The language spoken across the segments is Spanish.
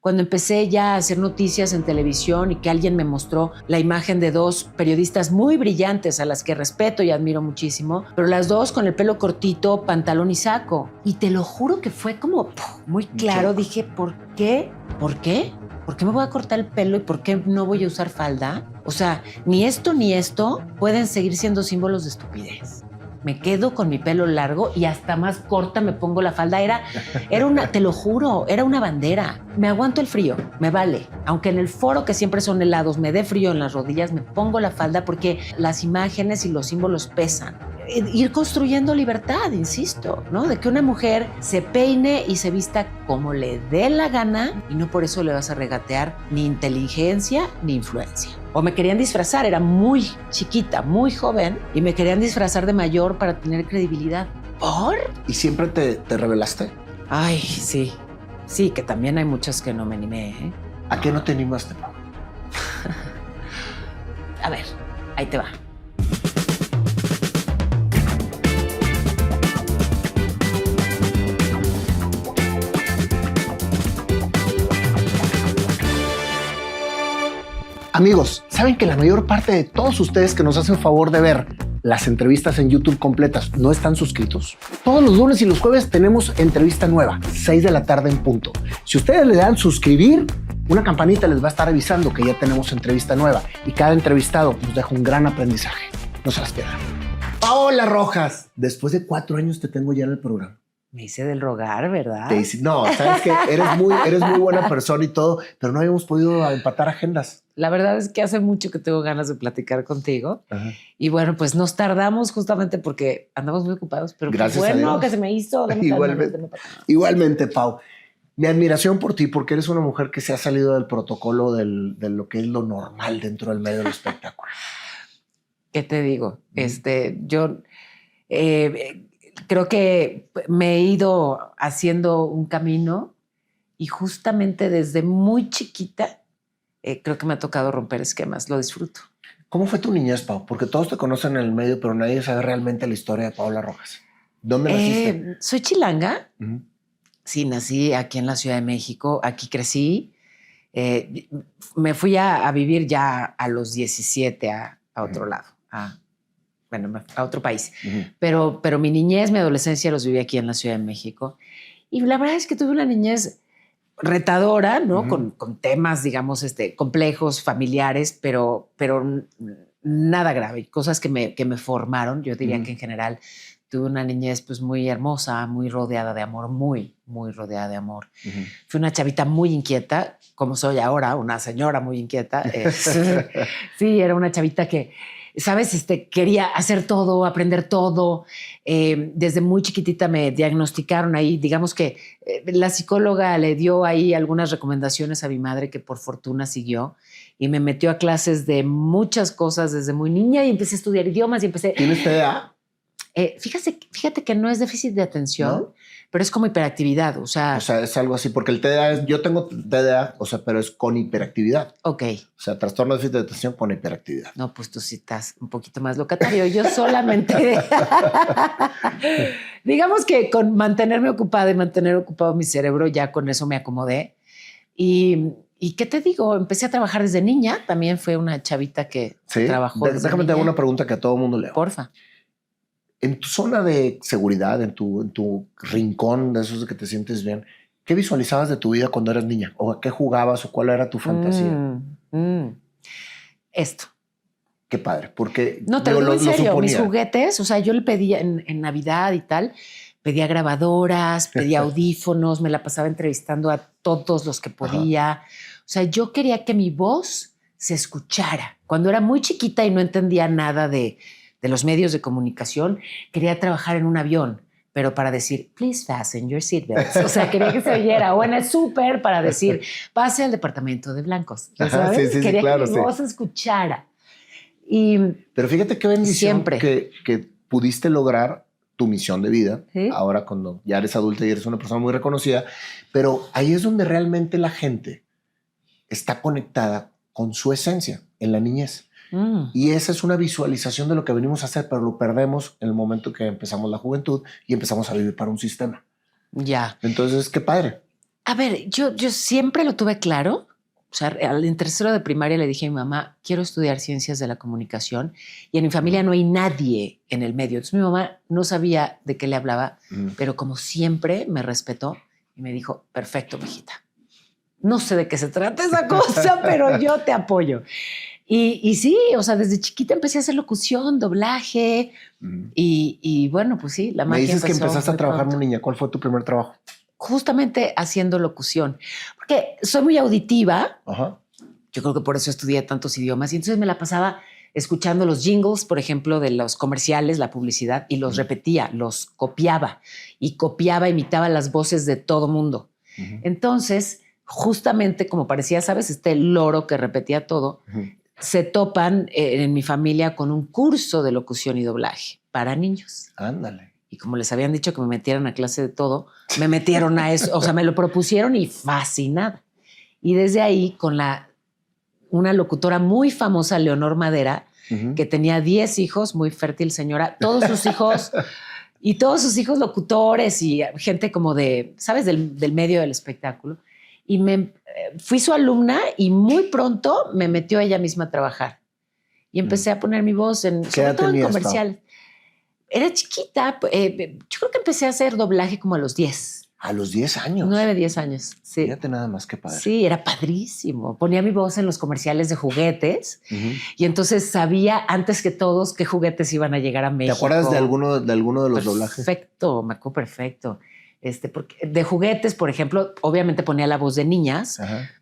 cuando empecé ya a hacer noticias en televisión y que alguien me mostró la imagen de dos periodistas muy brillantes a las que respeto y admiro muchísimo, pero las dos con el pelo cortito, pantalón y saco. Y te lo juro que fue como muy claro. Dije, ¿por qué? ¿Por qué? ¿Por qué me voy a cortar el pelo y por qué no voy a usar falda? O sea, ni esto pueden seguir siendo símbolos de estupidez. Me quedo con mi pelo largo y hasta más corta me pongo la falda. Era una, te lo juro, era una bandera. Me aguanto el frío, me vale. Aunque en el foro, que siempre son helados, me dé frío en las rodillas, me pongo la falda porque las imágenes y los símbolos pesan. Ir construyendo libertad, insisto, ¿no? De que una mujer se peine y se vista como le dé la gana y no por eso le vas a regatear ni inteligencia ni influencia. O me querían disfrazar, era muy chiquita, muy joven, y me querían disfrazar de mayor para tener credibilidad. ¿Por? ¿Y siempre te revelaste? Ay, sí. Sí, que también hay muchas que no me animé, ¿eh? ¿A qué no te animaste, Pau? A ver, ahí te va. Amigos, ¿saben que la mayor parte de todos ustedes que nos hacen favor de ver las entrevistas en YouTube completas no están suscritos? Todos los lunes y los jueves tenemos entrevista nueva, 6 de la tarde en punto. Si ustedes le dan suscribir, una campanita les va a estar avisando que ya tenemos entrevista nueva y cada entrevistado nos deja un gran aprendizaje. No se las pierdan. Paola Rojas, después de 4 años te tengo ya en el programa. Me hice del rogar, ¿verdad? Te dice, no, sabes que eres muy buena persona y todo, pero no habíamos podido empatar agendas. La verdad es que hace mucho que tengo ganas de platicar contigo. Ajá. Y bueno, pues nos tardamos justamente porque andamos muy ocupados, pero gracias bueno que se me hizo. Igualmente, Pau. Mi admiración por ti, porque eres una mujer que se ha salido del protocolo de lo que es lo normal dentro del medio del espectáculo. ¿Qué te digo? Yo creo que me he ido haciendo un camino y justamente desde muy chiquita creo que me ha tocado romper esquemas. Lo disfruto. ¿Cómo fue tu niñez, Pau? Porque todos te conocen en el medio, pero nadie sabe realmente la historia de Paola Rojas. ¿Dónde naciste? Soy chilanga. Sí, nací aquí en la Ciudad de México. Aquí crecí. Me fui a vivir ya a los 17 a otro lado. A otro país. Pero mi niñez, mi adolescencia los viví aquí en la Ciudad de México. Y la verdad es que tuve una niñez retadora, ¿no? Con temas, digamos, complejos, familiares, pero nada grave. Cosas que me formaron. Yo diría que en general tuve una niñez pues muy hermosa, muy rodeada de amor, muy rodeada de amor. Fui una chavita muy inquieta, como soy ahora, una señora muy inquieta. Sí, era una chavita que, ¿sabes? Quería hacer todo, aprender todo. Desde muy chiquitita me diagnosticaron ahí. Digamos que la psicóloga le dio ahí algunas recomendaciones a mi madre que por fortuna siguió y me metió a clases de muchas cosas desde muy niña y empecé a estudiar idiomas y empecé... ¿Tienes TDA? Fíjate que no es déficit de atención, ¿no? Pero es como hiperactividad, o sea, es algo así, porque el TDA es, yo tengo TDA, o sea, pero es con hiperactividad. Ok. O sea, trastorno de déficit de atención con hiperactividad. No, pues tú sí estás un poquito más locatario. Yo solamente, digamos que con mantenerme ocupada y mantener ocupado mi cerebro, ya con eso me acomodé. Y ¿qué te digo? Empecé a trabajar desde niña. También fue una chavita que trabajó desde Déjame niña. te hago una pregunta que a todo mundo le hago. Porfa. En tu zona de seguridad, en tu rincón de esos de que te sientes bien, ¿qué visualizabas de tu vida cuando eras niña? ¿O a qué jugabas? ¿O cuál era tu fantasía? Esto. Qué padre, porque no te digo en serio, mis juguetes, o sea, yo le pedía en Navidad y tal, pedía grabadoras, pedía audífonos, me la pasaba entrevistando a todos los que podía. Ajá. O sea, yo quería que mi voz se escuchara. Cuando era muy chiquita y no entendía nada de los medios de comunicación, quería trabajar en un avión, pero para decir, please fasten your seatbelts. O sea, quería que se oyera. O en el súper para decir, pase al departamento de blancos. ¿Sabes? Sí, quería claro, que mi voz se escuchara. Pero fíjate qué bendición siempre que pudiste lograr tu misión de vida. ¿Sí? Ahora cuando ya eres adulta y eres una persona muy reconocida. Pero ahí es donde realmente la gente está conectada con su esencia en la niñez. Y esa es una visualización de lo que venimos a hacer, pero lo perdemos en el momento que empezamos la juventud y empezamos a vivir para un sistema. Ya. Entonces, qué padre. A ver, yo siempre lo tuve claro. O sea, en tercero de primaria le dije a mi mamá, quiero estudiar ciencias de la comunicación y en mi familia no hay nadie en el medio. Entonces mi mamá no sabía de qué le hablaba, pero como siempre me respetó y me dijo, perfecto, mijita. No sé de qué se trata esa cosa, pero yo te apoyo. Y sí, o sea, desde chiquita empecé a hacer locución, doblaje y bueno, pues sí, la Me magia dices que empezó empezaste a muy trabajar pronto. muy niña. ¿Cuál fue tu primer trabajo? Justamente haciendo locución, porque soy muy auditiva. Ajá. Yo creo que por eso estudié tantos idiomas y entonces me la pasaba escuchando los jingles, por ejemplo, de los comerciales, la publicidad, y los repetía, los copiaba y copiaba, imitaba las voces de todo mundo. Entonces, justamente como parecía, ¿sabes? Este loro que repetía todo, se topan en mi familia con un curso de locución y doblaje para niños. Ándale. Y como les habían dicho que me metieran a clase de todo, me metieron a eso. O sea, me lo propusieron y fascinada. Y desde ahí, con una locutora muy famosa, Leonor Madera, que tenía 10 hijos, muy fértil señora, todos sus hijos locutores y gente como de, ¿sabes? Del medio del espectáculo. Y fui su alumna y muy pronto me metió ella misma a trabajar. Y empecé a poner mi voz sobre todo en comerciales. Era chiquita, yo creo que empecé a hacer doblaje como a los 10. A los 10 años. 9, 10 años, sí. Fíjate nada más, qué padre. Sí, era padrísimo. Ponía mi voz en los comerciales de juguetes y entonces sabía antes que todos qué juguetes iban a llegar a México. ¿Te acuerdas de alguno de los doblajes? Perfecto, me acuerdo perfecto. Porque de juguetes, por ejemplo, obviamente ponía la voz de niñas,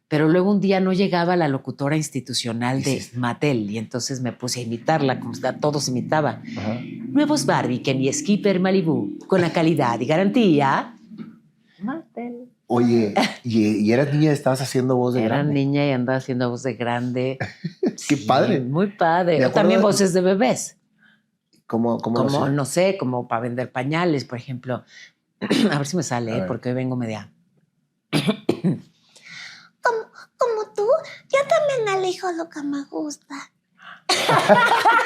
pero luego un día no llegaba la locutora institucional de Mattel y entonces me puse a imitarla, como todos imitaban. Nuevos Barbie, Ken y Skipper Malibu, con la calidad y garantía. Mattel. Oye, ¿y eras niña y estabas haciendo voz de grande? Era niña y andaba haciendo voz de grande. Qué padre. Muy padre. También voces de bebés. ¿Cómo como no sé, como para vender pañales, por ejemplo. A ver si me sale, porque hoy vengo media. Como tú, yo también elijo lo que me gusta.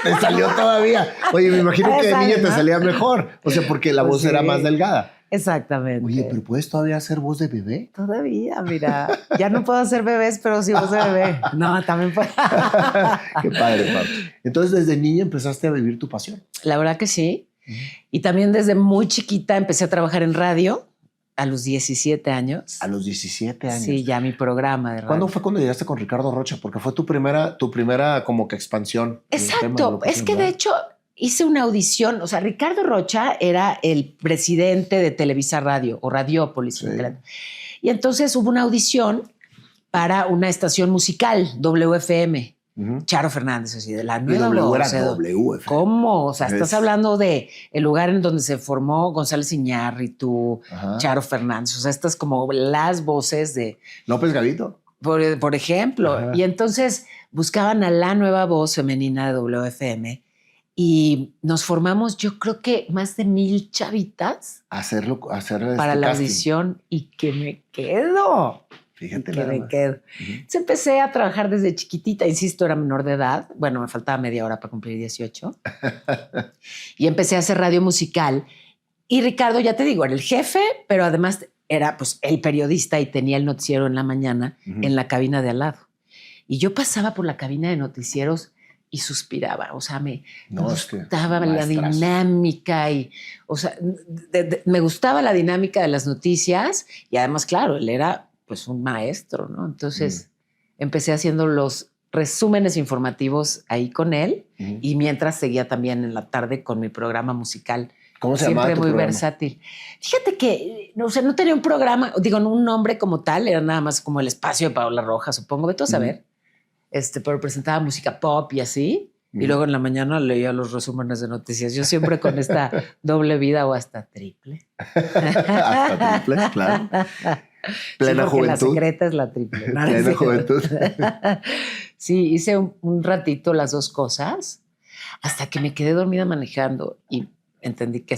Te salió todavía. Oye, me imagino que de niña te salía mejor. O sea, porque la voz era más delgada. Exactamente. Oye, ¿pero puedes todavía hacer voz de bebé? Todavía, mira. Ya no puedo hacer bebés, pero sí voz de bebé. No, también puedo. Qué padre, Pau. Entonces, desde niña empezaste a vivir tu pasión. La verdad que sí. Y también desde muy chiquita empecé a trabajar en radio a los 17 años. A los 17 años. Sí, ya mi programa de radio. ¿Cuándo fue cuando llegaste con Ricardo Rocha? Porque fue tu primera como que expansión. Exacto. Es que de hecho hice una audición. O sea, Ricardo Rocha era el presidente de Televisa Radio o Radiópolis. Sí. Y entonces hubo una audición para una estación musical, WFM. Charo Fernández, así de la nueva voz. WFM. ¿Cómo? O sea, estás hablando de el lugar en donde se formó González Iñárritu, Charo Fernández. O sea, estas como las voces de López Gavito. Por ejemplo. Y entonces buscaban a la nueva voz femenina de WFM y nos formamos, yo creo que más de 1,000 chavitas para la audición y que me quedo. Fíjate que me quedo. Entonces empecé a trabajar desde chiquitita, insisto, era menor de edad. Bueno, me faltaba media hora para cumplir 18. Y empecé a hacer radio musical. Y Ricardo, ya te digo, era el jefe, pero además era pues el periodista y tenía el noticiero en la mañana en la cabina de al lado. Y yo pasaba por la cabina de noticieros y suspiraba. O sea, me gustaba la dinámica y, o sea, me gustaba la dinámica de las noticias y además, claro, él era pues un maestro, ¿no? Entonces empecé haciendo los resúmenes informativos ahí con él y mientras seguía también en la tarde con mi programa musical. ¿Cómo se llamaba Siempre tu muy programa? Versátil. Fíjate que, o sea, no tenía un programa, digo, no un nombre como tal, era nada más como el espacio de Paola Rojas, supongo, vete a saber. Pero presentaba música pop y así. Y luego en la mañana leía los resúmenes de noticias. Yo siempre con esta doble vida o hasta triple. Hasta triple, claro. Plena juventud. La secreta es la triple. Plena juventud. Sí, hice un ratito las dos cosas hasta que me quedé dormida manejando y entendí que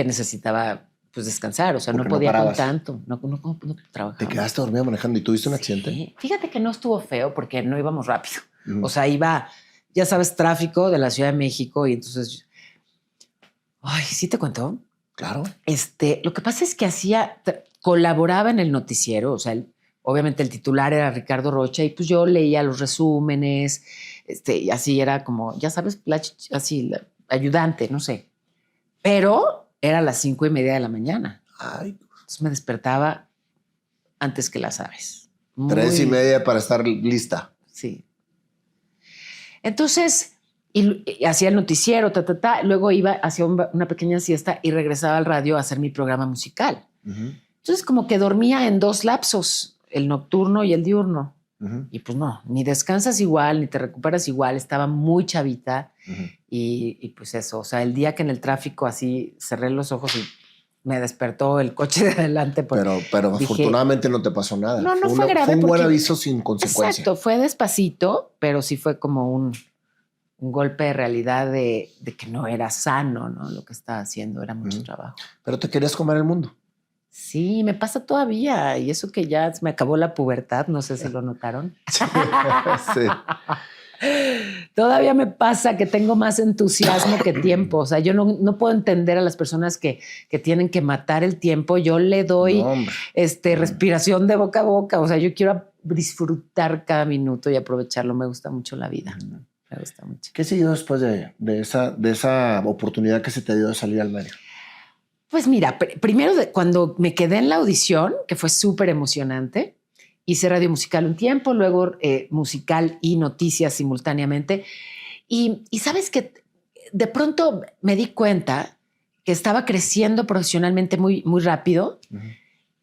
necesitaba pues descansar. O sea, no podía con tanto. No trabajaba. ¿Te quedaste dormida manejando y tuviste un accidente? Sí. Fíjate que no estuvo feo porque no íbamos rápido. O sea, iba, ya sabes, tráfico de la Ciudad de México y entonces... Ay, ¿sí te cuento? Claro. Lo que pasa es que colaboraba en el noticiero, o sea, obviamente el titular era Ricardo Rocha y pues yo leía los resúmenes, y así era como, ya sabes, la ayudante, no sé. Pero era a las 5:30 de la mañana. Ay. Entonces me despertaba antes que las aves. 3:30 para estar lista. Sí. Entonces, y hacía el noticiero, luego iba, hacía una pequeña siesta y regresaba al radio a hacer mi programa musical. Entonces, como que dormía en 2 lapsos, el nocturno y el diurno. Y pues no, ni descansas igual, ni te recuperas igual. Estaba muy chavita y pues eso, o sea, el día que en el tráfico así cerré los ojos y me despertó el coche de adelante. Pero dije, afortunadamente no te pasó nada. No fue grave. Fue un buen aviso sin consecuencia. Exacto, fue despacito, pero sí fue como un golpe de realidad de que no era sano, ¿no? Lo que estaba haciendo era mucho trabajo. Pero te querías comer el mundo. Sí, me pasa todavía. Y eso que ya me acabó la pubertad, no sé si lo notaron. Sí. Todavía me pasa que tengo más entusiasmo que tiempo. O sea, yo no puedo entender a las personas que tienen que matar el tiempo. Yo le doy respiración de boca a boca. O sea, yo quiero disfrutar cada minuto y aprovecharlo. Me gusta mucho la vida. Me gusta mucho. ¿Qué siguió después de esa oportunidad que se te dio de salir al medio? Pues mira, primero cuando me quedé en la audición, que fue súper emocionante, hice radio musical un tiempo, luego musical y noticias simultáneamente. Y sabes que de pronto me di cuenta que estaba creciendo profesionalmente muy, muy rápido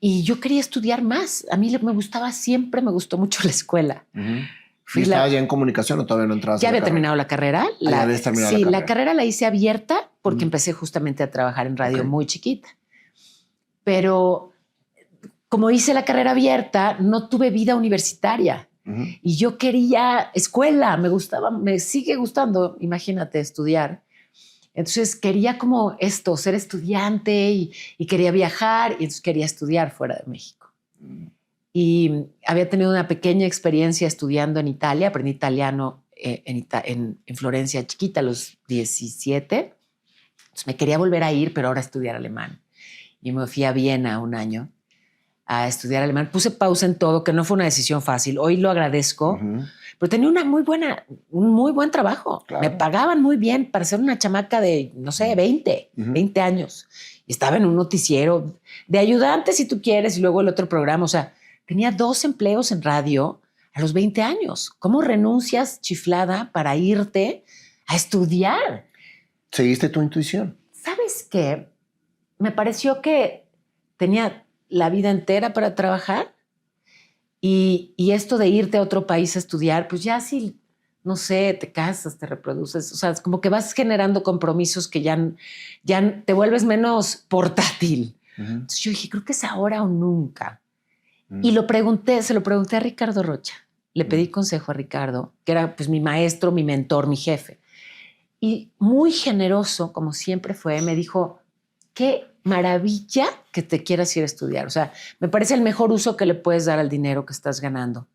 y yo quería estudiar más. A mí siempre me gustó mucho la escuela. ¿Y estaba ya en comunicación o todavía no entrabas? Ya había terminado la carrera. Ya habías terminado la carrera. La carrera la hice abierta porque empecé justamente a trabajar en radio muy chiquita. Pero como hice la carrera abierta, no tuve vida universitaria. Y yo quería escuela, me gustaba, me sigue gustando, imagínate, estudiar. Entonces quería como ser estudiante y quería viajar y entonces quería estudiar fuera de México. Y había tenido una pequeña experiencia estudiando en Italia, aprendí italiano en Florencia chiquita a los 17. Entonces me quería volver a ir, pero ahora estudiar alemán. Y me fui a Viena un año a estudiar alemán. Puse pausa en todo, que no fue una decisión fácil. Hoy lo agradezco, pero tenía un muy buen trabajo. Claro. Me pagaban muy bien para ser una chamaca de, no sé, 20 años. Y estaba en un noticiero de ayudante, si tú quieres, y luego el otro programa. O sea, tenía 2 empleos en radio a los 20 años. ¿Cómo renuncias, chiflada, para irte a estudiar? ¿Seguiste tu intuición? ¿Sabes qué? Me pareció que tenía la vida entera para trabajar y esto de irte a otro país a estudiar, pues ya si, no sé, te casas, te reproduces, o sea, es como que vas generando compromisos que ya te vuelves menos portátil. Entonces yo dije, creo que es ahora o nunca. Y se lo pregunté a Ricardo Rocha. Le pedí consejo a Ricardo, que era pues mi maestro, mi mentor, mi jefe. Y muy generoso, como siempre fue, me dijo, qué maravilla que te quieras ir a estudiar. O sea, me parece el mejor uso que le puedes dar al dinero que estás ganando.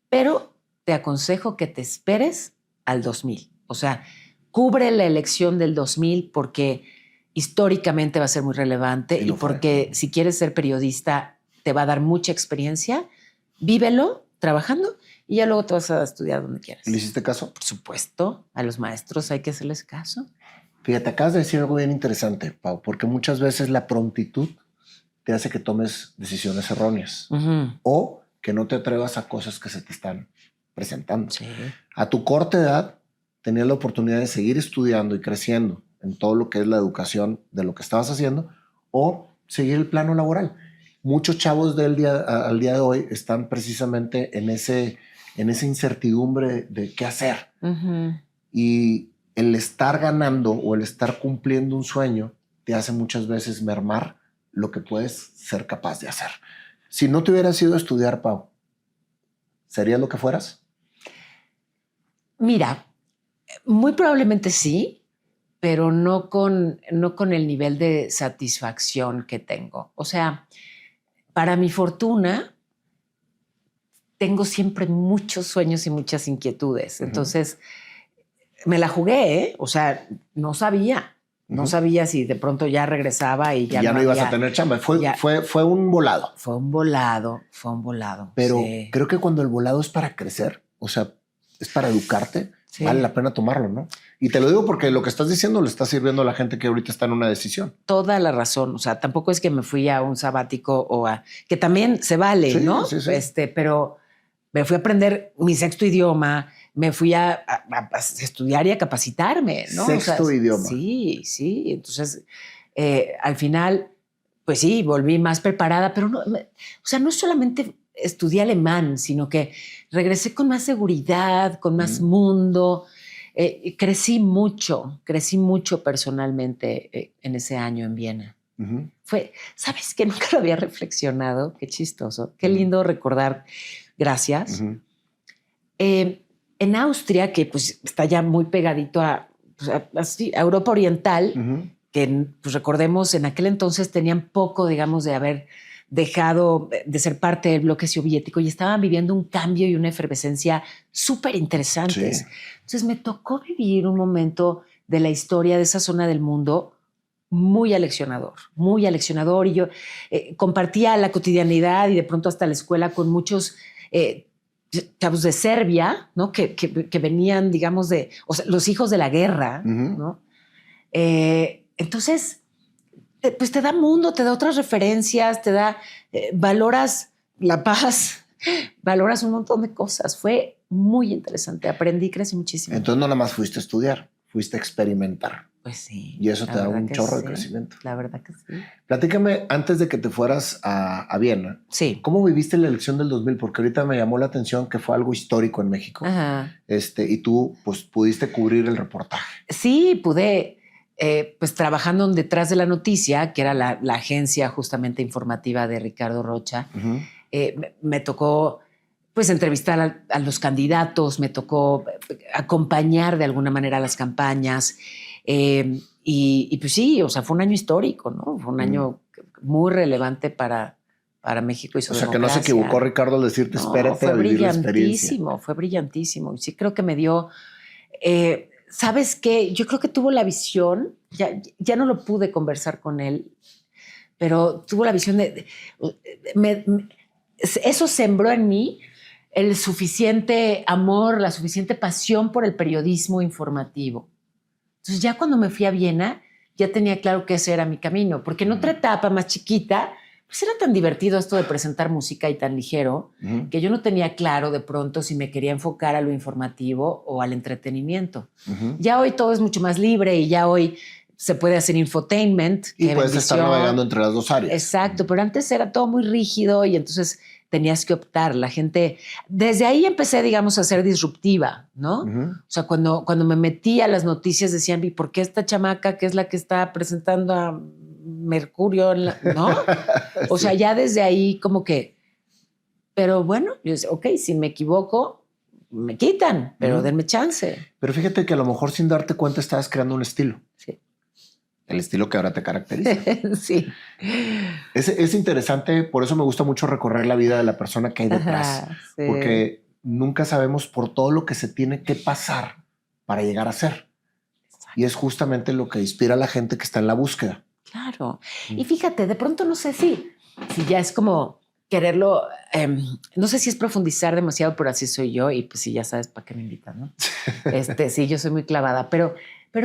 Pero te aconsejo que te esperes al 2000. O sea, cubre la elección del 2000 porque históricamente va a ser muy relevante y porque si quieres ser periodista te va a dar mucha experiencia. Vívelo trabajando y ya luego te vas a estudiar donde quieras. ¿Le hiciste caso? Por supuesto, a los maestros hay que hacerles caso. Fíjate, acabas de decir algo bien interesante, Pau, porque muchas veces la prontitud te hace que tomes decisiones erróneas o que no te atrevas a cosas que se te están presentando. Sí. A tu corta edad tenías la oportunidad de seguir estudiando y creciendo en todo lo que es la educación de lo que estabas haciendo o seguir el plano laboral. Muchos chavos al día de hoy están precisamente en esa incertidumbre de qué hacer. Y el estar ganando o el estar cumpliendo un sueño te hace muchas veces mermar lo que puedes ser capaz de hacer. Si no te hubieras ido a estudiar, Pau, ¿serías lo que fueras? Mira, muy probablemente sí, pero no con el nivel de satisfacción que tengo. O sea, para mi fortuna, tengo siempre muchos sueños y muchas inquietudes. Entonces, me la jugué, ¿eh? O sea, no sabía. No sabía si de pronto ya regresaba y ya no ibas a tener chamba. Fue un volado. Fue un volado. Pero sí. creo que cuando el volado es para crecer, o sea, es para educarte, sí. vale la pena tomarlo, ¿no? Y te lo digo porque lo que estás diciendo le está sirviendo a la gente que ahorita está en una decisión. Toda la razón. O sea, tampoco es que me fui a un sabático que también se vale, sí, ¿no? Sí. Pero me fui a aprender mi sexto idioma, me fui a estudiar y a capacitarme, ¿no? Sexto idioma. Sí. Entonces, al final, pues sí, volví más preparada, pero no, o sea, no solamente estudié alemán, sino que regresé con más seguridad, con más mundo. Crecí mucho personalmente en ese año en Viena. ¿Sabes qué? Nunca lo había reflexionado. Qué chistoso, qué lindo recordar. Gracias. En Austria, que pues está ya muy pegadito a Europa Oriental, que pues recordemos en aquel entonces tenían poco, digamos, de haber dejado de ser parte del bloque soviético y estaban viviendo un cambio y una efervescencia súper interesantes. Sí. Entonces me tocó vivir un momento de la historia de esa zona del mundo muy aleccionador. Y yo compartía la cotidianidad y de pronto hasta la escuela con muchos chavos de Serbia, ¿no? que venían, digamos, los hijos de la guerra, ¿no? Entonces, pues te da mundo, te da otras referencias, te da, valoras la paz, valoras un montón de cosas. Fue muy interesante, aprendí, crecí muchísimo. Entonces no nada más fuiste a estudiar, fuiste a experimentar. Pues sí. Y eso te da un chorro de crecimiento. La verdad que sí. Platícame, antes de que te fueras a Viena, sí. ¿Cómo viviste la elección del 2000? Porque ahorita me llamó la atención que fue algo histórico en México. Ajá. Y tú pues pudiste cubrir el reportaje. Sí, pude, pues trabajando detrás de la noticia, que era la agencia justamente informativa de Ricardo Rocha, me tocó pues entrevistar a los candidatos, me tocó acompañar de alguna manera las campañas. Y pues sí, o sea, fue un año histórico, ¿no? Fue un año muy relevante para México y su democracia. Que no se equivocó Ricardo al decirte espérate a vivir la experiencia. Fue brillantísimo. Y sí creo que me dio... ¿Sabes qué? Yo creo que tuvo la visión, ya no lo pude conversar con él, pero tuvo la visión eso sembró en mí el suficiente amor, la suficiente pasión por el periodismo informativo. Entonces ya cuando me fui a Viena, ya tenía claro que ese era mi camino, porque en otra etapa más chiquita, pues era tan divertido esto de presentar música y tan ligero, que yo no tenía claro de pronto si me quería enfocar a lo informativo o al entretenimiento. Ya hoy todo es mucho más libre y ya hoy se puede hacer infotainment. Y puedes estar navegando entre las dos áreas. Exacto, pero antes era todo muy rígido y entonces tenías que optar. La gente, desde ahí empecé, digamos, a ser disruptiva, ¿no? O sea, cuando me metí a las noticias decían, ¿y por qué esta chamaca que es la que está presentando a Mercurio, ¿no? O sea, ya desde ahí como que, pero bueno, yo decía, ok, si me equivoco, me quitan, pero denme chance. Pero fíjate que a lo mejor sin darte cuenta estabas creando un estilo. Sí. El estilo que ahora te caracteriza. Sí. Es interesante, por eso me gusta mucho recorrer la vida de la persona que hay detrás. Ajá, sí. Porque nunca sabemos por todo lo que se tiene que pasar para llegar a ser. Exacto. Y es justamente lo que inspira a la gente que está en la búsqueda. Claro. Y fíjate, de pronto no sé si ya es como quererlo, no sé si es profundizar demasiado, pero así soy yo y pues sí, ya sabes para qué me invitan, ¿no? Sí, yo soy muy clavada, pero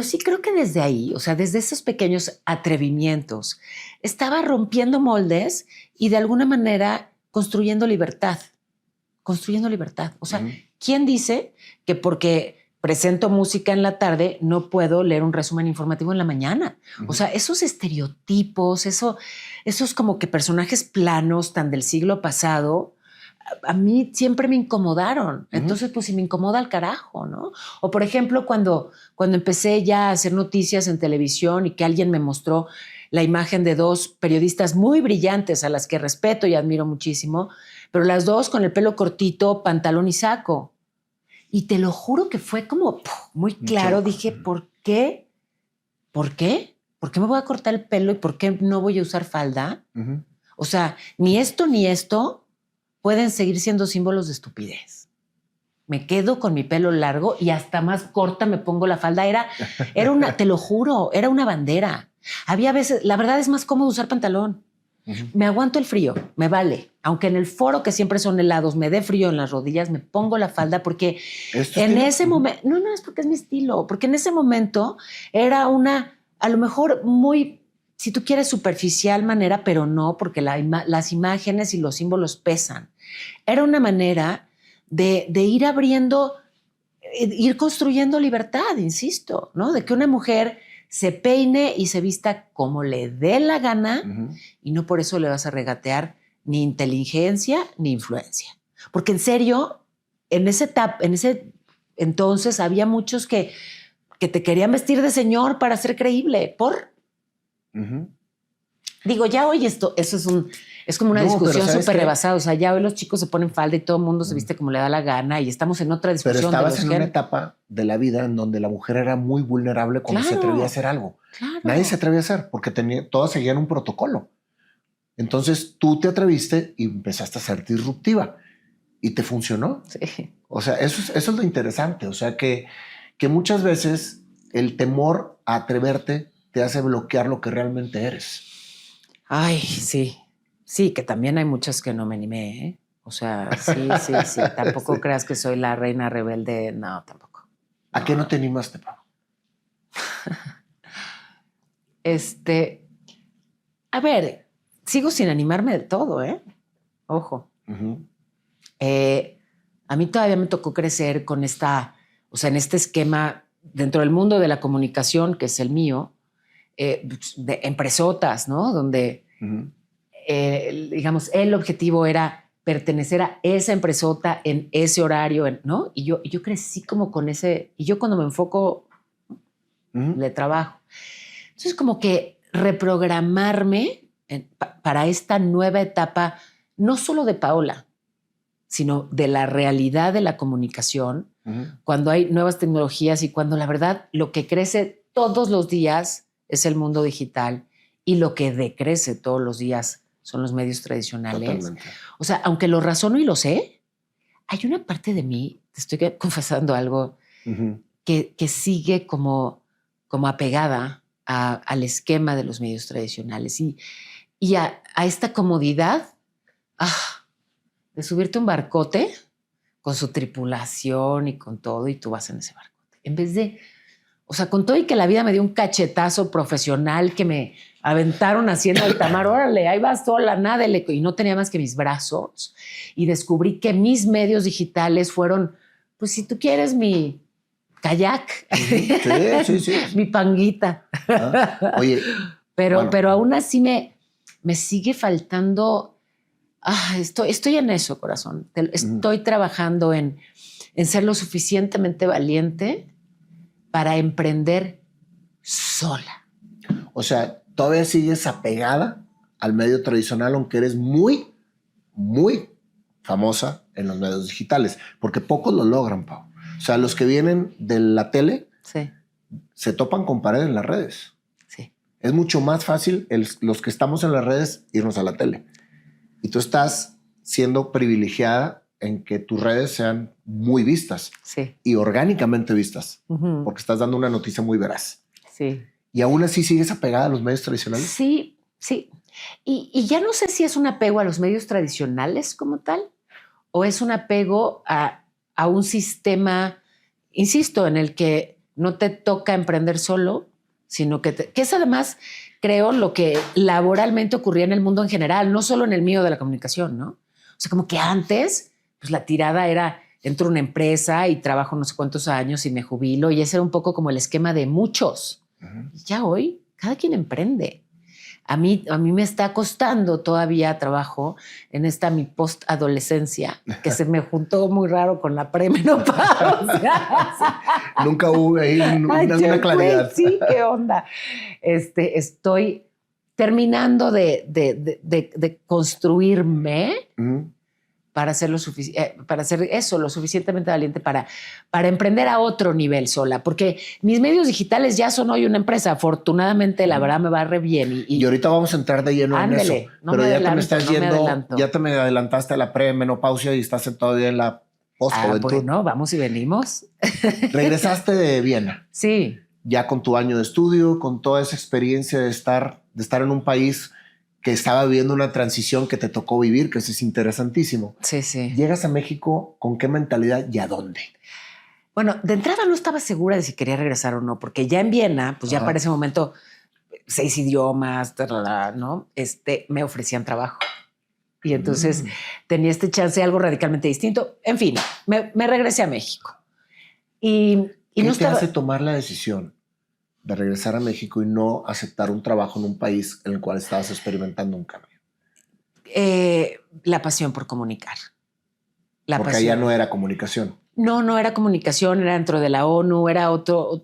sí creo que desde ahí, o sea, desde esos pequeños atrevimientos, estaba rompiendo moldes y de alguna manera construyendo libertad. O sea, ¿quién dice que porque presento música en la tarde no puedo leer un resumen informativo en la mañana? O sea, esos estereotipos, esos como que personajes planos tan del siglo pasado, a mí siempre me incomodaron. Entonces, pues si me incomoda al carajo, ¿no? O por ejemplo, cuando empecé ya a hacer noticias en televisión y que alguien me mostró la imagen de dos periodistas muy brillantes a las que respeto y admiro muchísimo, pero las dos con el pelo cortito, pantalón y saco. Y te lo juro que fue como muy claro. Dije, ¿por qué? ¿Por qué? ¿Por qué me voy a cortar el pelo y por qué no voy a usar falda? O sea, ni esto pueden seguir siendo símbolos de estupidez. me quedo con mi pelo largo y hasta más corta me pongo la falda. Era una, te lo juro, era una bandera. Había veces, la verdad es más cómodo usar pantalón. Me aguanto el frío, me vale. Aunque en el foro, que siempre son helados, me dé frío en las rodillas, me pongo la falda porque en ese momento... No, es porque es mi estilo. Porque en ese momento era una, a lo mejor muy, si tú quieres, superficial manera, pero no, porque las imágenes y los símbolos pesan. Era una manera de ir abriendo, ir construyendo libertad, insisto, ¿no? De que una mujer se peine y se vista como le dé la gana y no por eso le vas a regatear ni inteligencia ni influencia. Porque en serio, en ese entonces había muchos que te querían vestir de señor para ser creíble. Digo, ya hoy eso es como una discusión súper rebasada. O sea, ya hoy los chicos se ponen falda y todo el mundo se viste como le da la gana y estamos en otra discusión. Pero estabas en una etapa de la vida en donde la mujer era muy vulnerable cuando se atrevía a hacer algo. Claro. Nadie se atrevía a hacer porque todas seguían un protocolo. Entonces tú te atreviste y empezaste a ser disruptiva y te funcionó. Sí. O sea, eso es lo interesante. O sea, que muchas veces el temor a atreverte te hace bloquear lo que realmente eres. Ay, sí. Sí, que también hay muchas que no me animé, ¿eh? O sea, sí. Tampoco creas que soy la reina rebelde. No, tampoco. ¿A qué no te animaste, Pau? A ver, sigo sin animarme del todo, ¿eh? Ojo. A mí todavía me tocó crecer con en este esquema dentro del mundo de la comunicación, que es el mío, de empresotas, ¿no? Donde, digamos, el objetivo era pertenecer a esa empresota en ese horario, ¿no? Y yo crecí como con ese... Y yo cuando me enfoco, le trabajo. Entonces, como que reprogramarme para esta nueva etapa, no solo de Paola, sino de la realidad de la comunicación, cuando hay nuevas tecnologías y cuando la verdad lo que crece todos los días es el mundo digital y lo que decrece todos los días son los medios tradicionales. Totalmente. O sea, aunque lo razono y lo sé, hay una parte de mí, te estoy confesando algo, que sigue como apegada al esquema de los medios tradicionales y a esta comodidad de subirte a un barcote con su tripulación y con todo y tú vas en ese barcote. En vez de, o sea, con todo y que la vida me dio un cachetazo profesional que me aventaron haciendo el tamar, órale, ahí vas sola, nádele, y no tenía más que mis brazos y descubrí que mis medios digitales fueron, pues si tú quieres, mi kayak, sí. mi panguita. Oye, pero aún así me sigue faltando. Estoy en eso, corazón. Estoy trabajando en ser lo suficientemente valiente para emprender sola. O sea, todavía sigues apegada al medio tradicional, aunque eres muy, muy famosa en los medios digitales, porque pocos lo logran, Pau. O sea, los que vienen de la tele se topan con pared en las redes. Sí. Es mucho más fácil los que estamos en las redes irnos a la tele. Y tú estás siendo privilegiada en que tus redes sean muy vistas y orgánicamente vistas, porque estás dando una noticia muy veraz. Sí. ¿Y aún así sigues apegada a los medios tradicionales? Sí. Y ya no sé si es un apego a los medios tradicionales como tal o es un apego a un sistema, insisto, en el que no te toca emprender solo, sino que es además, creo, lo que laboralmente ocurría en el mundo en general, no solo en el mío de la comunicación, ¿no? O sea, como que antes, pues la tirada era, entro a una empresa y trabajo no sé cuántos años y me jubilo, y ese era un poco como el esquema de muchos. Y ya hoy, cada quien emprende. A mí me está costando todavía trabajo en mi post-adolescencia, que se me juntó muy raro con la premenopausia. Nunca hubo ahí una claridad. Sí, qué onda. Estoy terminando de construirme para ser lo suficientemente valiente para emprender a otro nivel sola, porque mis medios digitales ya son hoy una empresa. Afortunadamente, la verdad me va re bien. Y ahorita vamos a entrar de lleno en eso. No pero me ya adelanto, te me estás yendo, ya te me adelantaste a la premenopausia y estás todavía en la post-juventud. Bueno, vamos y venimos. Regresaste de Viena, Sí, ya con tu año de estudio, con toda esa experiencia de estar en un país que estaba viviendo una transición que te tocó vivir, que eso es interesantísimo. sí, sí. Llegas a México, ¿con qué mentalidad y a dónde? Bueno, de entrada no estaba segura de si quería regresar o no, porque ya en Viena, pues ya Ajá. para ese momento, 6 idiomas, ¿no? Me ofrecían trabajo. Y entonces tenía este chance de algo radicalmente distinto. En fin, me regresé a México. Y ¿Qué no te estaba... hace tomar la decisión de regresar a México y no aceptar un trabajo en un país en el cual estabas experimentando un cambio? La pasión por comunicar. Porque allá no era comunicación. No era comunicación, era dentro de la ONU, era otro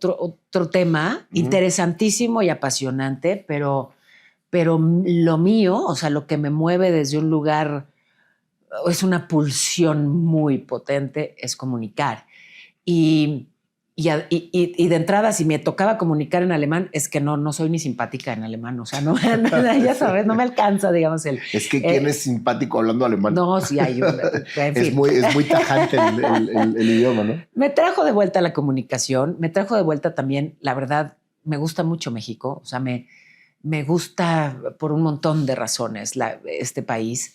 tema interesantísimo y apasionante, pero lo mío, o sea, lo que me mueve desde un lugar, es una pulsión muy potente, es comunicar. Y de entrada, si me tocaba comunicar en alemán, es que no soy ni simpática en alemán. O sea, no, ya sabes, no me alcanza, digamos. Es que ¿quién es simpático hablando alemán? No, sí hay. En fin. Es muy tajante el idioma, ¿no? Me trajo de vuelta la comunicación, me trajo de vuelta también, la verdad, me gusta mucho México. O sea, me gusta por un montón de razones este país.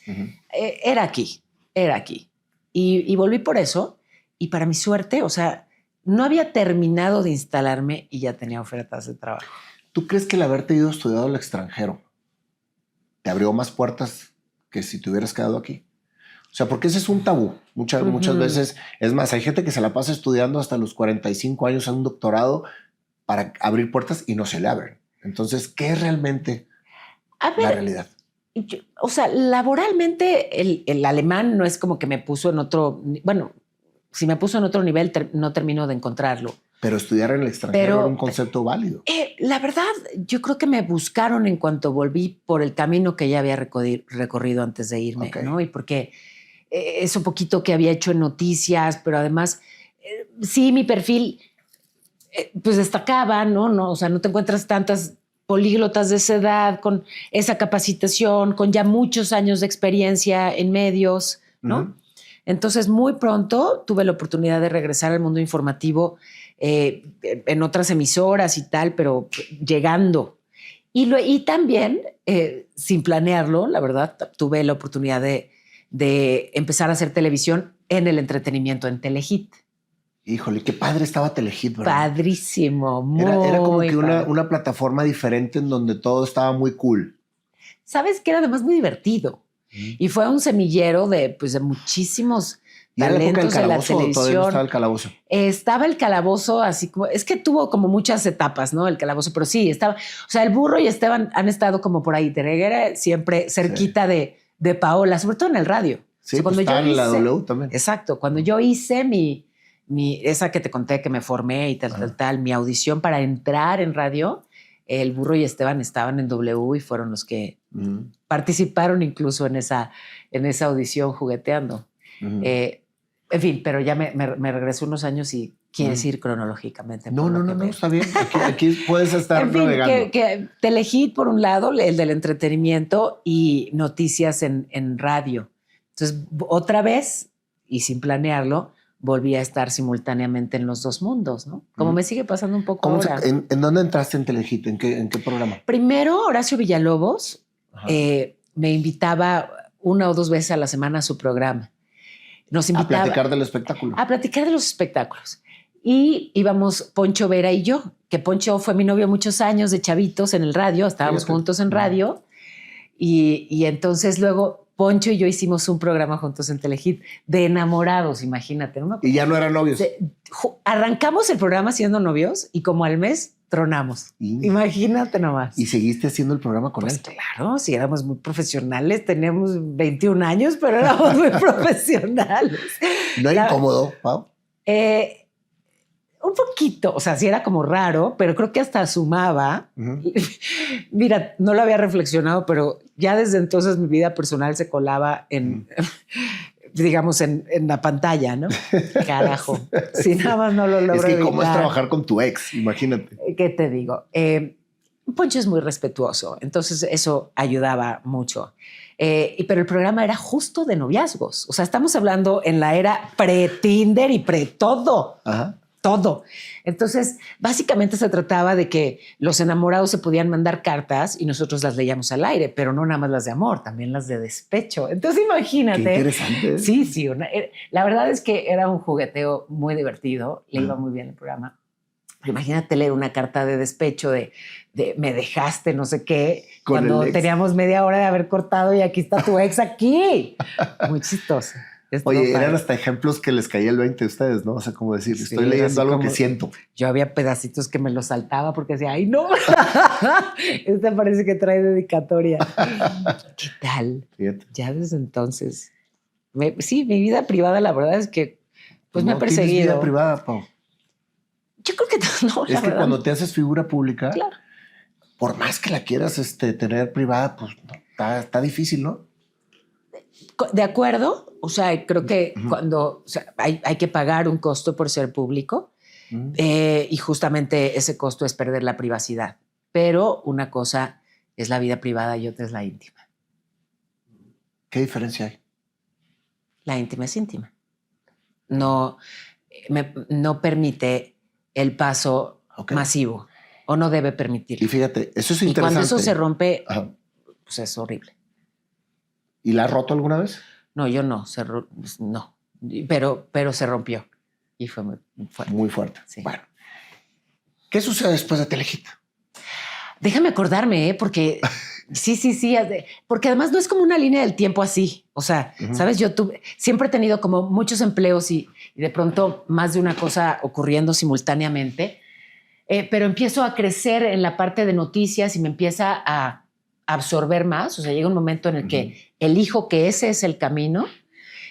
Era aquí. Y volví por eso. Y para mi suerte, o sea, no había terminado de instalarme y ya tenía ofertas de trabajo. ¿Tú crees que el haberte ido a estudiar al extranjero te abrió más puertas que si te hubieras quedado aquí? O sea, porque ese es un tabú. Muchas veces, es más, hay gente que se la pasa estudiando hasta los 45 años en un doctorado para abrir puertas y no se le abren. Entonces, ¿qué es realmente la realidad? O sea, laboralmente el alemán no es como que me puso en otro... Bueno, si me puso en otro nivel, no termino de encontrarlo. Pero estudiar en el extranjero era un concepto válido. La verdad, yo creo que me buscaron en cuanto volví por el camino que ya había recorrido antes de irme, ¿no? Y porque eso poquito que había hecho en noticias, pero además, sí, mi perfil, pues destacaba, ¿no? O sea, no te encuentras tantas políglotas de esa edad, con esa capacitación, con ya muchos años de experiencia en medios, ¿no? Entonces, muy pronto tuve la oportunidad de regresar al mundo informativo en otras emisoras y tal, pero llegando. Y también, sin planearlo, la verdad, tuve la oportunidad de empezar a hacer televisión en el entretenimiento, en Telehit. Híjole, qué padre estaba Telehit, ¿verdad? Padrísimo, muy Era como que padre. una plataforma diferente en donde todo estaba muy cool. ¿Sabes qué? Era además muy divertido. Y fue un semillero de muchísimos talentos de la televisión. ¿Todavía no estaba el calabozo? Estaba el calabozo, así como... Es que tuvo como muchas etapas, ¿no? El calabozo, pero sí, estaba... O sea, el Burro y Esteban han estado como por ahí. Tereguera siempre cerquita de Paola, sobre todo en el radio. Sí, o sea, pues estaba en la W también. Exacto. Cuando yo hice esa que te conté que me formé y tal, mi audición para entrar en radio... El Burro y Esteban estaban en W y fueron los que participaron incluso en esa audición jugueteando. En fin, pero ya me regresé unos años y quieres ir cronológicamente. No, está bien. Aquí puedes estar navegando. Que Telehit, por un lado, el del entretenimiento y noticias en radio. Entonces, otra vez, y sin planearlo, volví a estar simultáneamente en los dos mundos, ¿no? Como me sigue pasando un poco ahora. ¿En dónde entraste en Telehit? ¿En qué programa? Primero, Horacio Villalobos me invitaba 1 o 2 veces a la semana a su programa. Nos invitaba a platicar del espectáculo. A platicar de los espectáculos. Y íbamos Poncho Vera y yo, que Poncho fue mi novio muchos años de chavitos en el radio, estábamos juntos en radio. Y entonces luego Poncho y yo hicimos un programa juntos en Telehit de enamorados, imagínate. ¿No? Y ya no eran novios. Arrancamos el programa siendo novios y como al mes tronamos. Imagínate nomás. ¿Y seguiste haciendo el programa con él? Claro, sí, éramos muy profesionales. Teníamos 21 años, pero éramos muy profesionales. ¿No era incómodo, Pau? Un poquito, o sea, sí era como raro, pero creo que hasta sumaba. Mira, no lo había reflexionado, pero ya desde entonces mi vida personal se colaba en, digamos, en la pantalla, ¿no? Carajo, si nada más no lo logro evitar. Es que cómo es trabajar con tu ex, imagínate. ¿Qué te digo? Poncho es muy respetuoso, entonces eso ayudaba mucho. Pero el programa era justo de noviazgos. O sea, estamos hablando en la era pre-Tinder y pre-todo. Ajá. Todo. Entonces, básicamente se trataba de que los enamorados se podían mandar cartas y nosotros las leíamos al aire, pero no nada más las de amor, también las de despecho. Entonces, imagínate. Qué interesante. Sí, sí. La verdad es que era un jugueteo muy divertido. Le iba muy bien el programa. Pero imagínate leer una carta de despecho de me dejaste, no sé qué, Con cuando el ex. teníamos media hora de haber cortado y aquí está tu ex aquí. Muy chistoso. Oye, eran hasta ejemplos que les caía el 20 a ustedes, ¿no? O sea, como decir, Sí, estoy leyendo algo como, que siento. Yo había pedacitos que me los saltaba porque decía, ¡ay, no! Esta parece que trae dedicatoria. ¿Qué tal? Fíjate. Ya desde entonces. Sí, mi vida privada, la verdad es que pues me ha ¿No tienes perseguido. vida privada, Pau? Yo creo que no. Es que verdad, cuando te haces figura pública, claro. por más que la quieras tener privada, pues no, está difícil, ¿no? De acuerdo. O sea, creo que cuando hay que pagar un costo por ser público y justamente ese costo es perder la privacidad. Pero una cosa es la vida privada y otra es la íntima. ¿Qué diferencia hay? La íntima es íntima. No, no permite el paso masivo o no debe permitirlo. Y fíjate, eso es Y interesante. cuando eso se rompe, ajá, pues es horrible. ¿Y la has roto alguna vez? No, yo no, no, pero se rompió y fue muy fuerte. Muy fuerte. Sí. Bueno, ¿qué sucede después de Telehit? Déjame acordarme, porque sí, porque además no es como una línea del tiempo así. O sea, sabes, yo siempre he tenido como muchos empleos y de pronto más de una cosa ocurriendo simultáneamente, pero empiezo a crecer en la parte de noticias y me empieza a absorber más. O sea, llega un momento en el que elijo que ese es el camino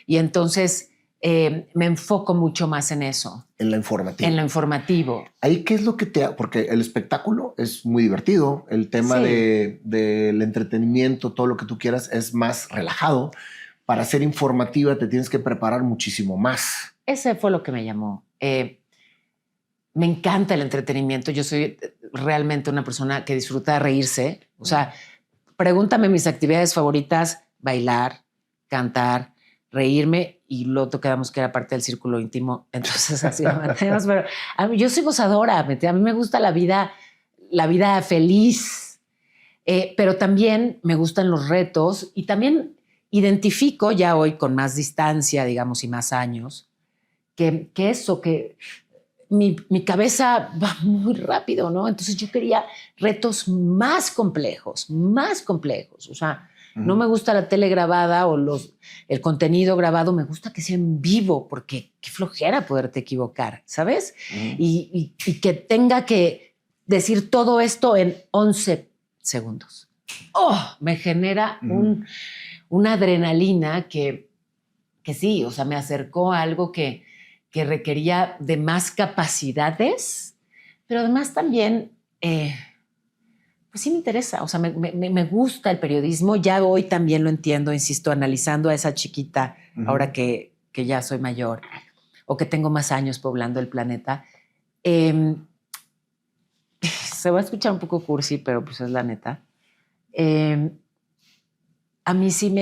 y entonces me enfoco mucho más en eso. En la informativa. En lo informativo. Ahí, ¿qué es lo que porque el espectáculo es muy divertido, el tema del entretenimiento, todo lo que tú quieras, es más relajado. Para ser informativa te tienes que preparar muchísimo más. Ese fue lo que me llamó. Me encanta el entretenimiento. Yo soy realmente una persona que disfruta de reírse. O sea, pregúntame mis actividades favoritas: bailar, cantar, reírme, y luego quedamos que era parte del círculo íntimo. Entonces así lo mantenemos. Pero yo soy gozadora. A mí me gusta la vida feliz, pero también me gustan los retos y también identifico ya hoy con más distancia, digamos, y más años, que mi cabeza va muy rápido, ¿no? Entonces yo quería retos más complejos. O sea, no me gusta la tele grabada o el contenido grabado, me gusta que sea en vivo, porque qué flojera poderte equivocar, ¿sabes? Y que tenga que decir todo esto en 11 segundos. ¡Oh! Me genera una adrenalina que sí, o sea, me acercó a algo que requería de más capacidades, pero además también, pues sí me interesa, o sea, me gusta el periodismo. Ya hoy también lo entiendo, insisto, analizando a esa chiquita, ahora que ya soy mayor o que tengo más años poblando el planeta. Se va a escuchar un poco cursi, pero pues es la neta. A mí sí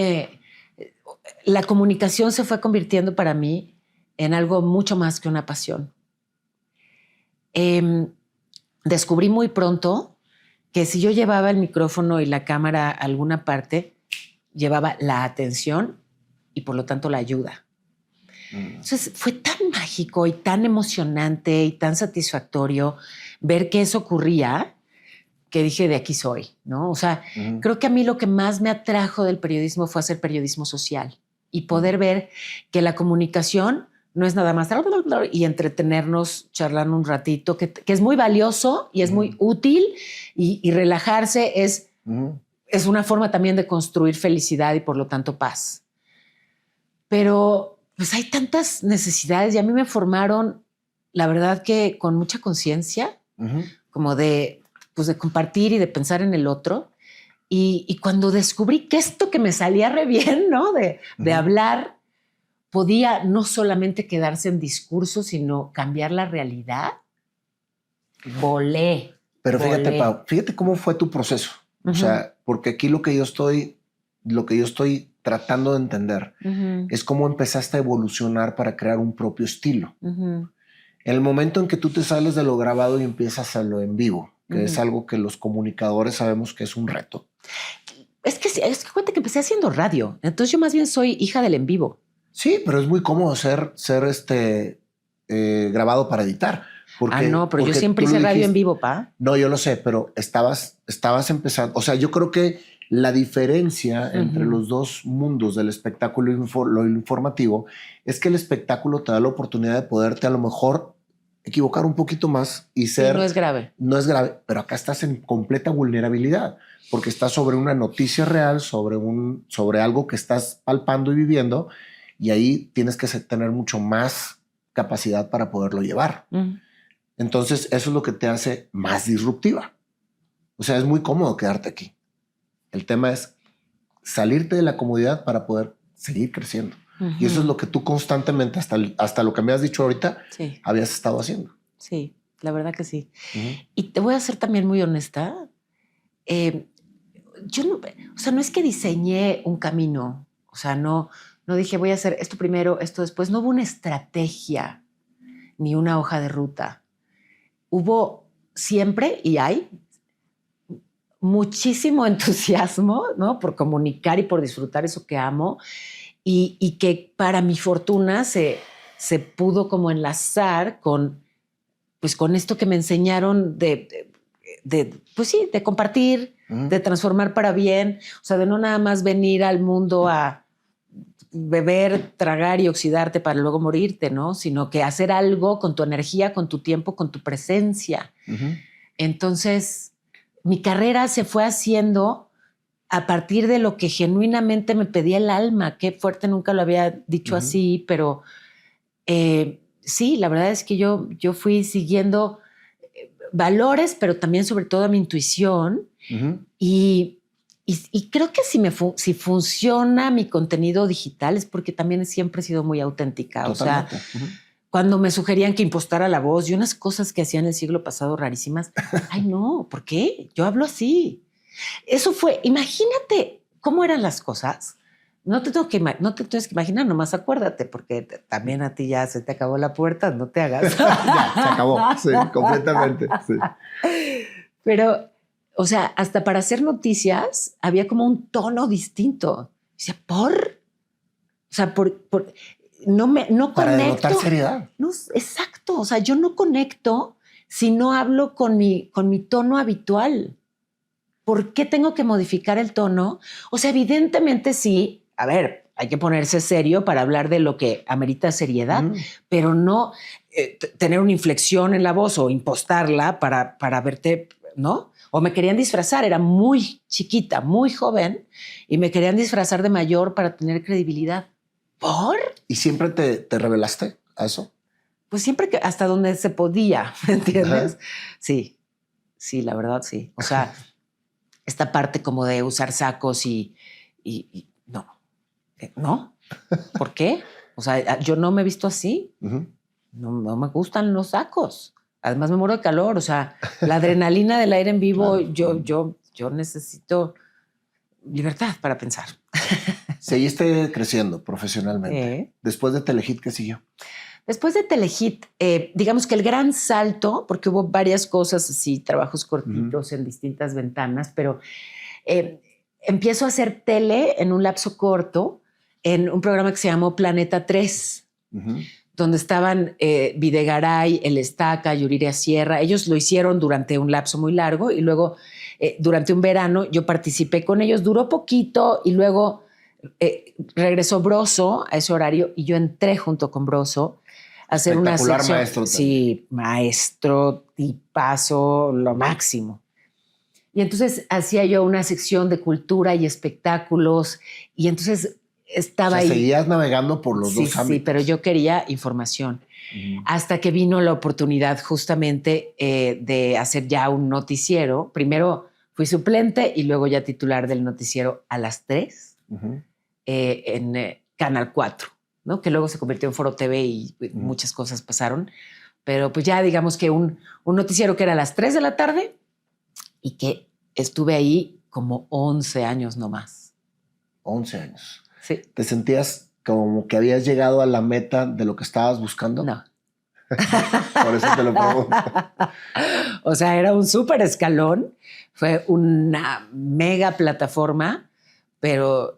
la comunicación se fue convirtiendo para mí en algo mucho más que una pasión. Descubrí muy pronto que si yo llevaba el micrófono y la cámara a alguna parte, llevaba la atención y por lo tanto la ayuda. Entonces fue tan mágico y tan emocionante y tan satisfactorio ver que eso ocurría, que dije, de aquí soy, ¿no? O sea, creo que a mí lo que más me atrajo del periodismo fue hacer periodismo social y poder ver que la comunicación no es nada más y entretenernos charlando un ratito, que es muy valioso y es muy útil, y relajarse es una forma también de construir felicidad y por lo tanto paz. Pero pues hay tantas necesidades y a mí me formaron, la verdad, que con mucha conciencia, como de compartir y de pensar en el otro. Y cuando descubrí que esto que me salía re bien, ¿no? De hablar, podía no solamente quedarse en discurso, sino cambiar la realidad, volé. Pero fíjate, Pau, fíjate cómo fue tu proceso. O sea, porque aquí lo que yo estoy lo que yo estoy tratando de entender es cómo empezaste a evolucionar para crear un propio estilo. En el momento en que tú te sales de lo grabado y empiezas a lo en vivo, que es algo que los comunicadores sabemos que es un reto. Es que cuenta que empecé haciendo radio. Entonces yo más bien soy hija del en vivo. Sí, pero es muy cómodo ser grabado para editar. Porque, no, pero yo siempre hice radio en vivo, pa. No, yo lo sé, pero estabas empezando. O sea, yo creo que la diferencia entre los dos mundos del espectáculo y lo informativo es que el espectáculo te da la oportunidad de poderte a lo mejor equivocar un poquito más y ser... Sí, no es grave. No es grave, pero acá estás en completa vulnerabilidad porque estás sobre una noticia real, sobre algo que estás palpando y viviendo, y ahí tienes que tener mucho más capacidad para poderlo llevar. Entonces, eso es lo que te hace más disruptiva. O sea, es muy cómodo quedarte aquí. El tema es salirte de la comodidad para poder seguir creciendo. Y eso es lo que tú constantemente, hasta lo que me has dicho ahorita, sí, habías estado haciendo. Sí, la verdad que sí. Y te voy a ser también muy honesta. Yo no, o sea, no es que diseñé un camino. O sea, no dije voy a hacer esto primero, esto después. No hubo una estrategia ni una hoja de ruta. Hubo siempre, y hay, muchísimo entusiasmo, ¿no? Por comunicar y por disfrutar eso que amo, y que para mi fortuna se pudo como enlazar con esto que me enseñaron pues sí, de compartir, de transformar para bien, o sea, de no nada más venir al mundo a beber, tragar y oxidarte para luego morirte, ¿no? Sino que hacer algo con tu energía, con tu tiempo, con tu presencia. Entonces, mi carrera se fue haciendo a partir de lo que genuinamente me pedía el alma. Qué fuerte, nunca lo había dicho así, pero sí, la verdad es que yo fui siguiendo valores, pero también sobre todo a mi intuición. Y creo que si funciona mi contenido digital es porque también siempre he sido muy auténtica. Totalmente. O sea, cuando me sugerían que impostara la voz y unas cosas que hacía en el siglo pasado rarísimas, ay no, ¿por qué? Yo hablo así. Eso fue, imagínate cómo eran las cosas. No te tienes que imaginar, nomás acuérdate, porque también a ti ya se te acabó la puerta, no te hagas. Ya, se acabó, sí, completamente. Sí. Pero, o sea, hasta para hacer noticias había como un tono distinto. Decía, ¿por? O sea, no para conecto. denotar seriedad. No, exacto, o sea, yo no conecto si no hablo con mi tono habitual. ¿Por qué tengo que modificar el tono? O sea, evidentemente sí, a ver, hay que ponerse serio para hablar de lo que amerita seriedad, pero no tener una inflexión en la voz o impostarla para verte, ¿no? O me querían disfrazar, era muy chiquita, muy joven, y me querían disfrazar de mayor para tener credibilidad. ¿Por? ¿Y siempre te revelaste a eso? Pues siempre que hasta donde se podía, ¿me entiendes? Sí, la verdad sí. O sea, esta parte como de usar sacos y no. ¿No? ¿Por qué? O sea, yo no me he visto así. No me gustan los sacos. Además me muero de calor. O sea, la adrenalina del aire en vivo, claro. yo necesito libertad para pensar. Seguiste creciendo profesionalmente. Después de Telehit, ¿qué siguió? Después de Telehit, digamos que el gran salto, porque hubo varias cosas así, trabajos cortitos en distintas ventanas, pero empiezo a hacer tele en un lapso corto en un programa que se llamó Planeta 3, donde estaban Videgaray, El Estaca, Yuriria Sierra. Ellos lo hicieron durante un lapso muy largo y luego durante un verano yo participé con ellos. Duró poquito y luego regresó Broso a ese horario y yo entré junto con Broso a hacer una sección. Maestro. Sí, maestro, tipazo, lo máximo. Y entonces hacía yo una sección de cultura y espectáculos y entonces estaba ahí. Seguías navegando por los dos ámbitos. Sí, pero yo quería información. Hasta que vino la oportunidad justamente de hacer ya un noticiero. Primero fui suplente y luego ya titular del noticiero a las 3 en Canal 4, ¿no? Que luego se convirtió en Foro TV y muchas cosas pasaron. Pero pues ya digamos que un noticiero que era a las 3 de la tarde y que estuve ahí como 11 años nomás. 11 años. Sí. ¿Te sentías como que habías llegado a la meta de lo que estabas buscando? No. Por eso te lo pregunto. O sea, era un súper escalón. Fue una mega plataforma, pero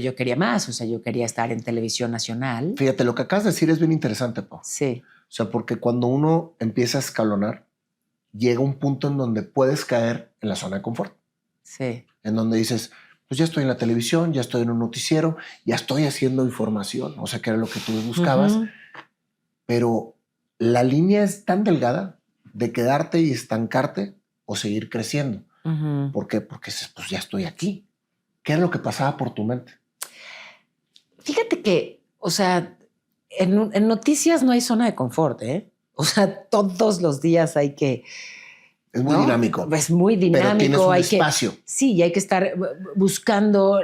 yo quería más. O sea, yo quería estar en televisión nacional. Fíjate, lo que acabas de decir es bien interesante, Pau. Sí. O sea, porque cuando uno empieza a escalonar, llega un punto en donde puedes caer en la zona de confort. Sí. En donde dices, pues ya estoy en la televisión, ya estoy en un noticiero, ya estoy haciendo información. O sea, que era lo que tú buscabas. Uh-huh. Pero la línea es tan delgada de quedarte y estancarte o seguir creciendo. Uh-huh. ¿Por qué? Porque pues ya estoy aquí. ¿Qué es lo que pasaba por tu mente? Fíjate que, o sea, en noticias no hay zona de confort, ¿eh? O sea, todos los días hay que... Es muy dinámico. Es muy dinámico. Pero tienes un hay espacio. Sí, y hay que estar buscando.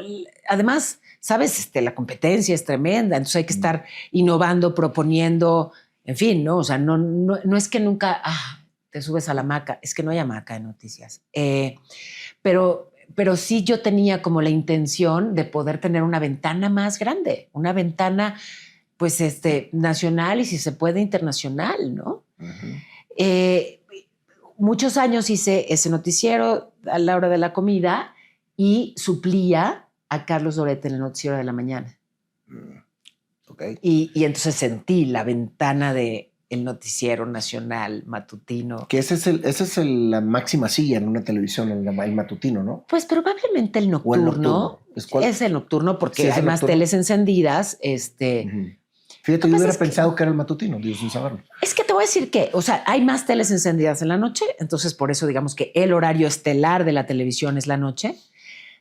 Además, sabes, la competencia es tremenda, entonces hay que estar innovando, proponiendo, en fin, ¿no? O sea, no es que nunca te subes a la hamaca, es que no hay hamaca en noticias. Pero sí yo tenía como la intención de poder tener una ventana más grande, una ventana pues nacional y si se puede internacional, ¿no? Uh-huh. Muchos años hice ese noticiero a la hora de la comida y suplía a Carlos Dorete en el noticiero de la mañana. Okay. Y entonces sentí la ventana del noticiero nacional matutino. Que esa es la máxima silla en una televisión, el matutino, ¿no? Pues probablemente el nocturno. ¿O el nocturno? Es el nocturno porque sí, hay más teles encendidas. Uh-huh. Fíjate, yo hubiera pensado que era el matutino, Dios, sin saberlo. Es que te voy a decir que, o sea, hay más teles encendidas en la noche, entonces por eso digamos que el horario estelar de la televisión es la noche.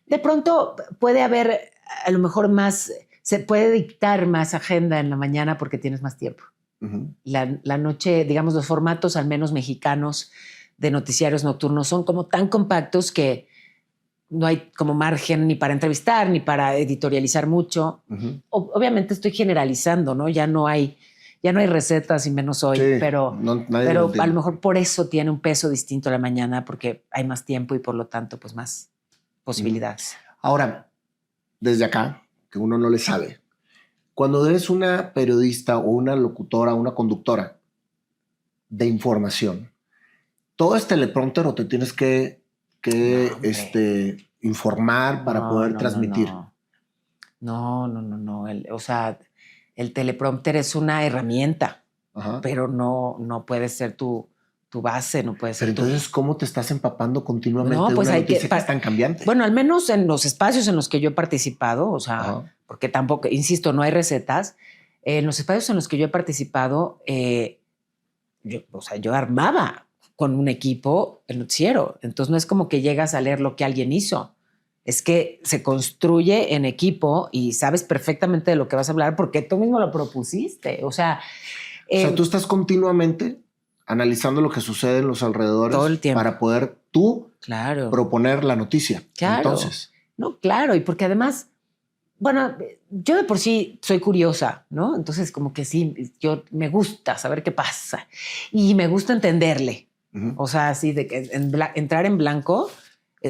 De pronto puede haber a lo mejor más, se puede dictar más agenda en la mañana porque tienes más tiempo. Uh-huh. La noche, digamos, los formatos al menos mexicanos de noticiarios nocturnos son como tan compactos que no hay como margen ni para entrevistar ni para editorializar mucho. Uh-huh. Obviamente estoy generalizando, ¿no? Ya no hay recetas y menos hoy, sí, pero a lo mejor por eso tiene un peso distinto a la mañana porque hay más tiempo y por lo tanto pues más posibilidades. Ahora, desde acá, que uno no le sabe, cuando eres una periodista o una locutora, una conductora de información, ¿todo es teleprompter o te tienes que informar para poder transmitir? No. O sea, el teleprompter es una herramienta, ajá, pero no puede ser tu base, no puede ser. Pero entonces, ¿cómo te estás empapando continuamente de pues una noticia que es tan cambiante? Bueno, al menos en los espacios en los que yo he participado, o sea, ajá, porque tampoco, insisto, no hay recetas. En los espacios en los que yo he participado, yo armaba con un equipo el noticiero. Entonces no es como que llegas a leer lo que alguien hizo. Es que se construye en equipo y sabes perfectamente de lo que vas a hablar porque tú mismo lo propusiste. O sea, tú estás continuamente analizando lo que sucede en los alrededores todo el tiempo para poder tú, claro, proponer la noticia. Claro. Entonces. No, claro. Y porque además, bueno, yo de por sí soy curiosa, ¿no? Entonces como que sí, yo me gusta saber qué pasa y me gusta entenderle. Uh-huh. O sea, así de que entrar en blanco.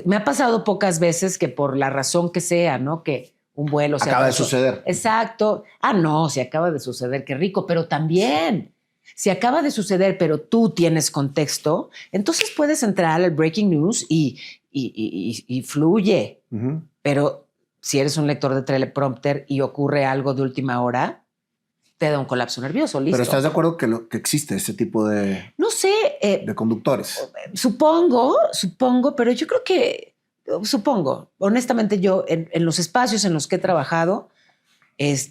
Me ha pasado pocas veces que por la razón que sea, ¿no? Que un vuelo se acaba de suceder. Exacto. No, se acaba de suceder, qué rico, pero también si acaba de suceder, pero tú tienes contexto, entonces puedes entrar al breaking news y fluye. Uh-huh. Pero si eres un lector de teleprompter y ocurre algo de última hora, te da un colapso nervioso, listo. Pero ¿estás de acuerdo que existe ese tipo de... No sé. de conductores? Supongo, pero yo creo que... Honestamente yo en los espacios en los que he trabajado, es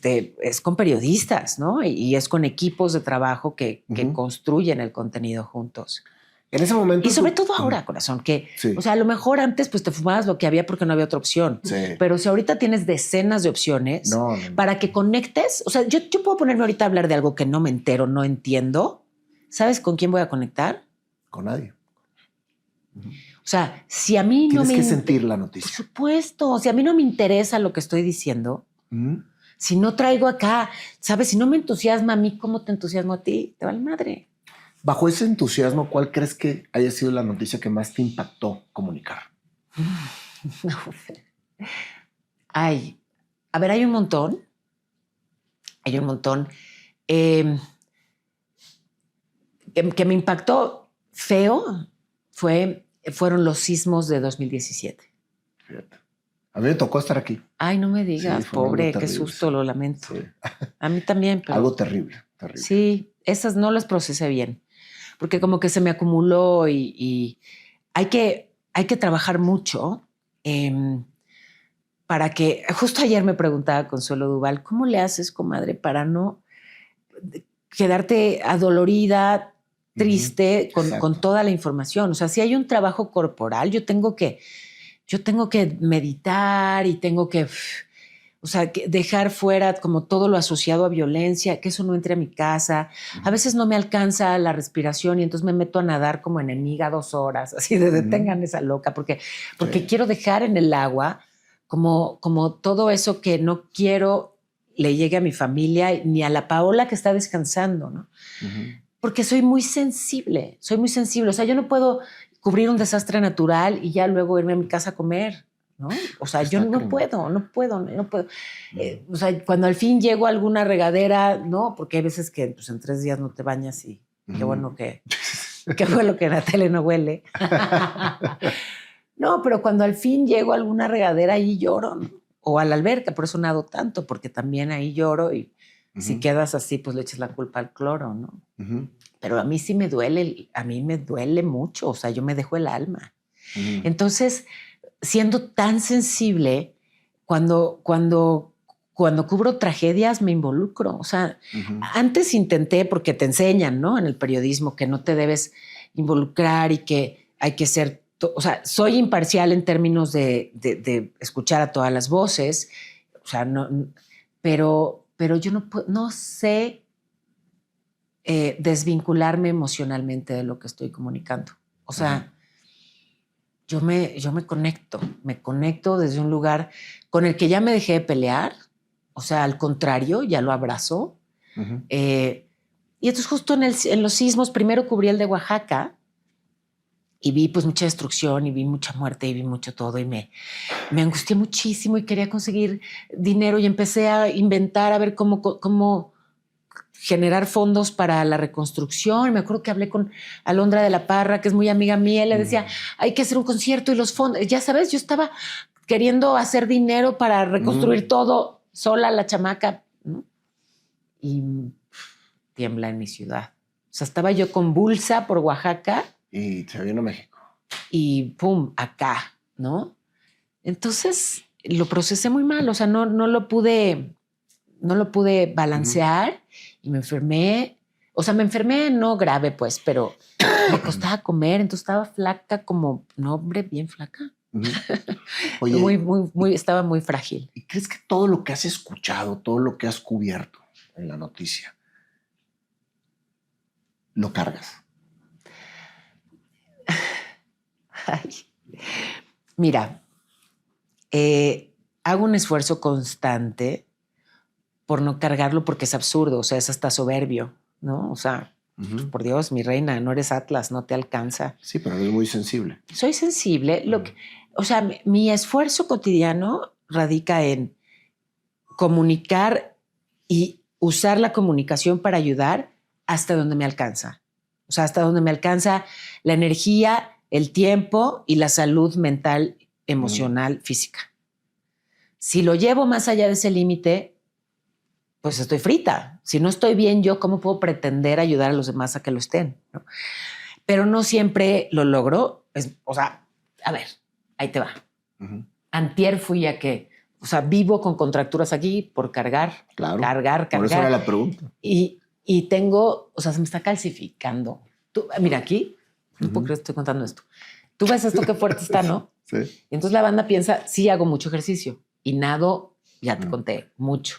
con periodistas, ¿no? Y es con equipos de trabajo que construyen el contenido juntos. En ese momento... Y sobre todo ahora, corazón, que, sí, o sea, a lo mejor antes pues te fumabas lo que había porque no había otra opción. Sí. Pero si ahorita tienes decenas de opciones para que conectes, o sea, yo puedo ponerme ahorita a hablar de algo que no me entero, no entiendo. ¿Sabes con quién voy a conectar? Con nadie. O sea, si a mí tienes que sentir la noticia. Por supuesto, si a mí no me interesa lo que estoy diciendo, si no traigo acá, ¿sabes? Si no me entusiasma a mí, ¿cómo te entusiasmo a ti? Te vale madre. Bajo ese entusiasmo, ¿cuál crees que haya sido la noticia que más te impactó comunicar? Ay, A ver, hay un montón. Hay un montón. Que me impactó feo fueron los sismos de 2017. Fíjate. A mí me tocó estar aquí. Ay, no me digas, Sí, fue algo pobre, qué terrible, susto, sí. lo lamento. Sí. A mí también, pero Algo terrible, terrible. sí, esas no las procesé bien, porque como que se me acumuló y hay que trabajar mucho para que, justo ayer me preguntaba Consuelo Duval, ¿cómo le haces, comadre, para no quedarte adolorida, triste con toda la información? O sea, si hay un trabajo corporal, yo tengo que meditar y tengo que, o sea, dejar fuera como todo lo asociado a violencia, que eso no entre a mi casa. A veces no me alcanza la respiración y entonces me meto a nadar como enemiga 2 horas, así de detengan esa loca, porque quiero dejar en el agua como todo eso que no quiero le llegue a mi familia ni a la Paola que está descansando, ¿no? Porque soy muy sensible. O sea, yo no puedo cubrir un desastre natural y ya luego irme a mi casa a comer, ¿no? O sea, yo no puedo. O sea, cuando al fin llego a alguna regadera, ¿no? Porque hay veces que pues, en 3 días no te bañas y qué bueno que la tele no huele. No, pero cuando al fin llego a alguna regadera, ahí lloro, ¿no? O a la alberca, por eso nado tanto, porque también ahí lloro y si quedas así, pues le echas la culpa al cloro, ¿no? Pero a mí sí me duele, a mí me duele mucho, o sea, yo me dejo el alma. Entonces, siendo tan sensible, cuando cubro tragedias me involucro. O sea, antes intenté, porque te enseñan, ¿no? En el periodismo que no te debes involucrar y que hay que ser, o sea, soy imparcial en términos de escuchar a todas las voces, o sea, no, pero yo no sé desvincularme emocionalmente de lo que estoy comunicando. O sea, yo me conecto desde un lugar con el que ya me dejé de pelear, o sea, al contrario, ya lo abrazo. Y entonces justo en los sismos, primero cubrí el de Oaxaca y vi pues mucha destrucción y vi mucha muerte y vi mucho todo y me angustié muchísimo y quería conseguir dinero y empecé a inventar, a ver cómo generar fondos para la reconstrucción. Me acuerdo que hablé con Alondra de la Parra, que es muy amiga mía, y le decía, hay que hacer un concierto y los fondos, ya sabes, yo estaba queriendo hacer dinero para reconstruir todo sola, la chamaca, ¿no? Y tiembla en mi ciudad. O sea, estaba yo convulsa por Oaxaca. Y se vino a México. Y pum, acá, ¿no? Entonces lo procesé muy mal, o sea, no lo pude balancear y me enfermé. O sea, me enfermé no grave, pues, pero me costaba comer, entonces estaba flaca como, no, hombre, bien flaca. Oye, estaba muy frágil. ¿y crees que todo lo que has escuchado, todo lo que has cubierto en la noticia, lo cargas? Ay. Mira, hago un esfuerzo constante por no cargarlo porque es absurdo, o sea, es hasta soberbio, ¿no? O sea, por Dios, mi reina, no eres Atlas, no te alcanza. Sí, pero eres muy sensible. Soy sensible. O sea, mi esfuerzo cotidiano radica en comunicar y usar la comunicación para ayudar hasta donde me alcanza. O sea, hasta donde me alcanza la energía, el tiempo y la salud mental, emocional, física. Si lo llevo más allá de ese límite, pues estoy frita. Si no estoy bien yo, ¿cómo puedo pretender ayudar a los demás a que lo estén? ¿No? Pero no siempre lo logro. O sea, a ver, ahí te va. Antier fui a que, o sea, vivo con contracturas aquí por cargar. Claro. Cargar. Por eso era la pregunta. Y tengo, o sea, se me está calcificando. Mira, aquí, no puedo creer que estoy contando esto. Tú ves esto qué fuerte está, ¿no? Sí. Y entonces la banda piensa, sí hago mucho ejercicio y nado, ya te conté, mucho.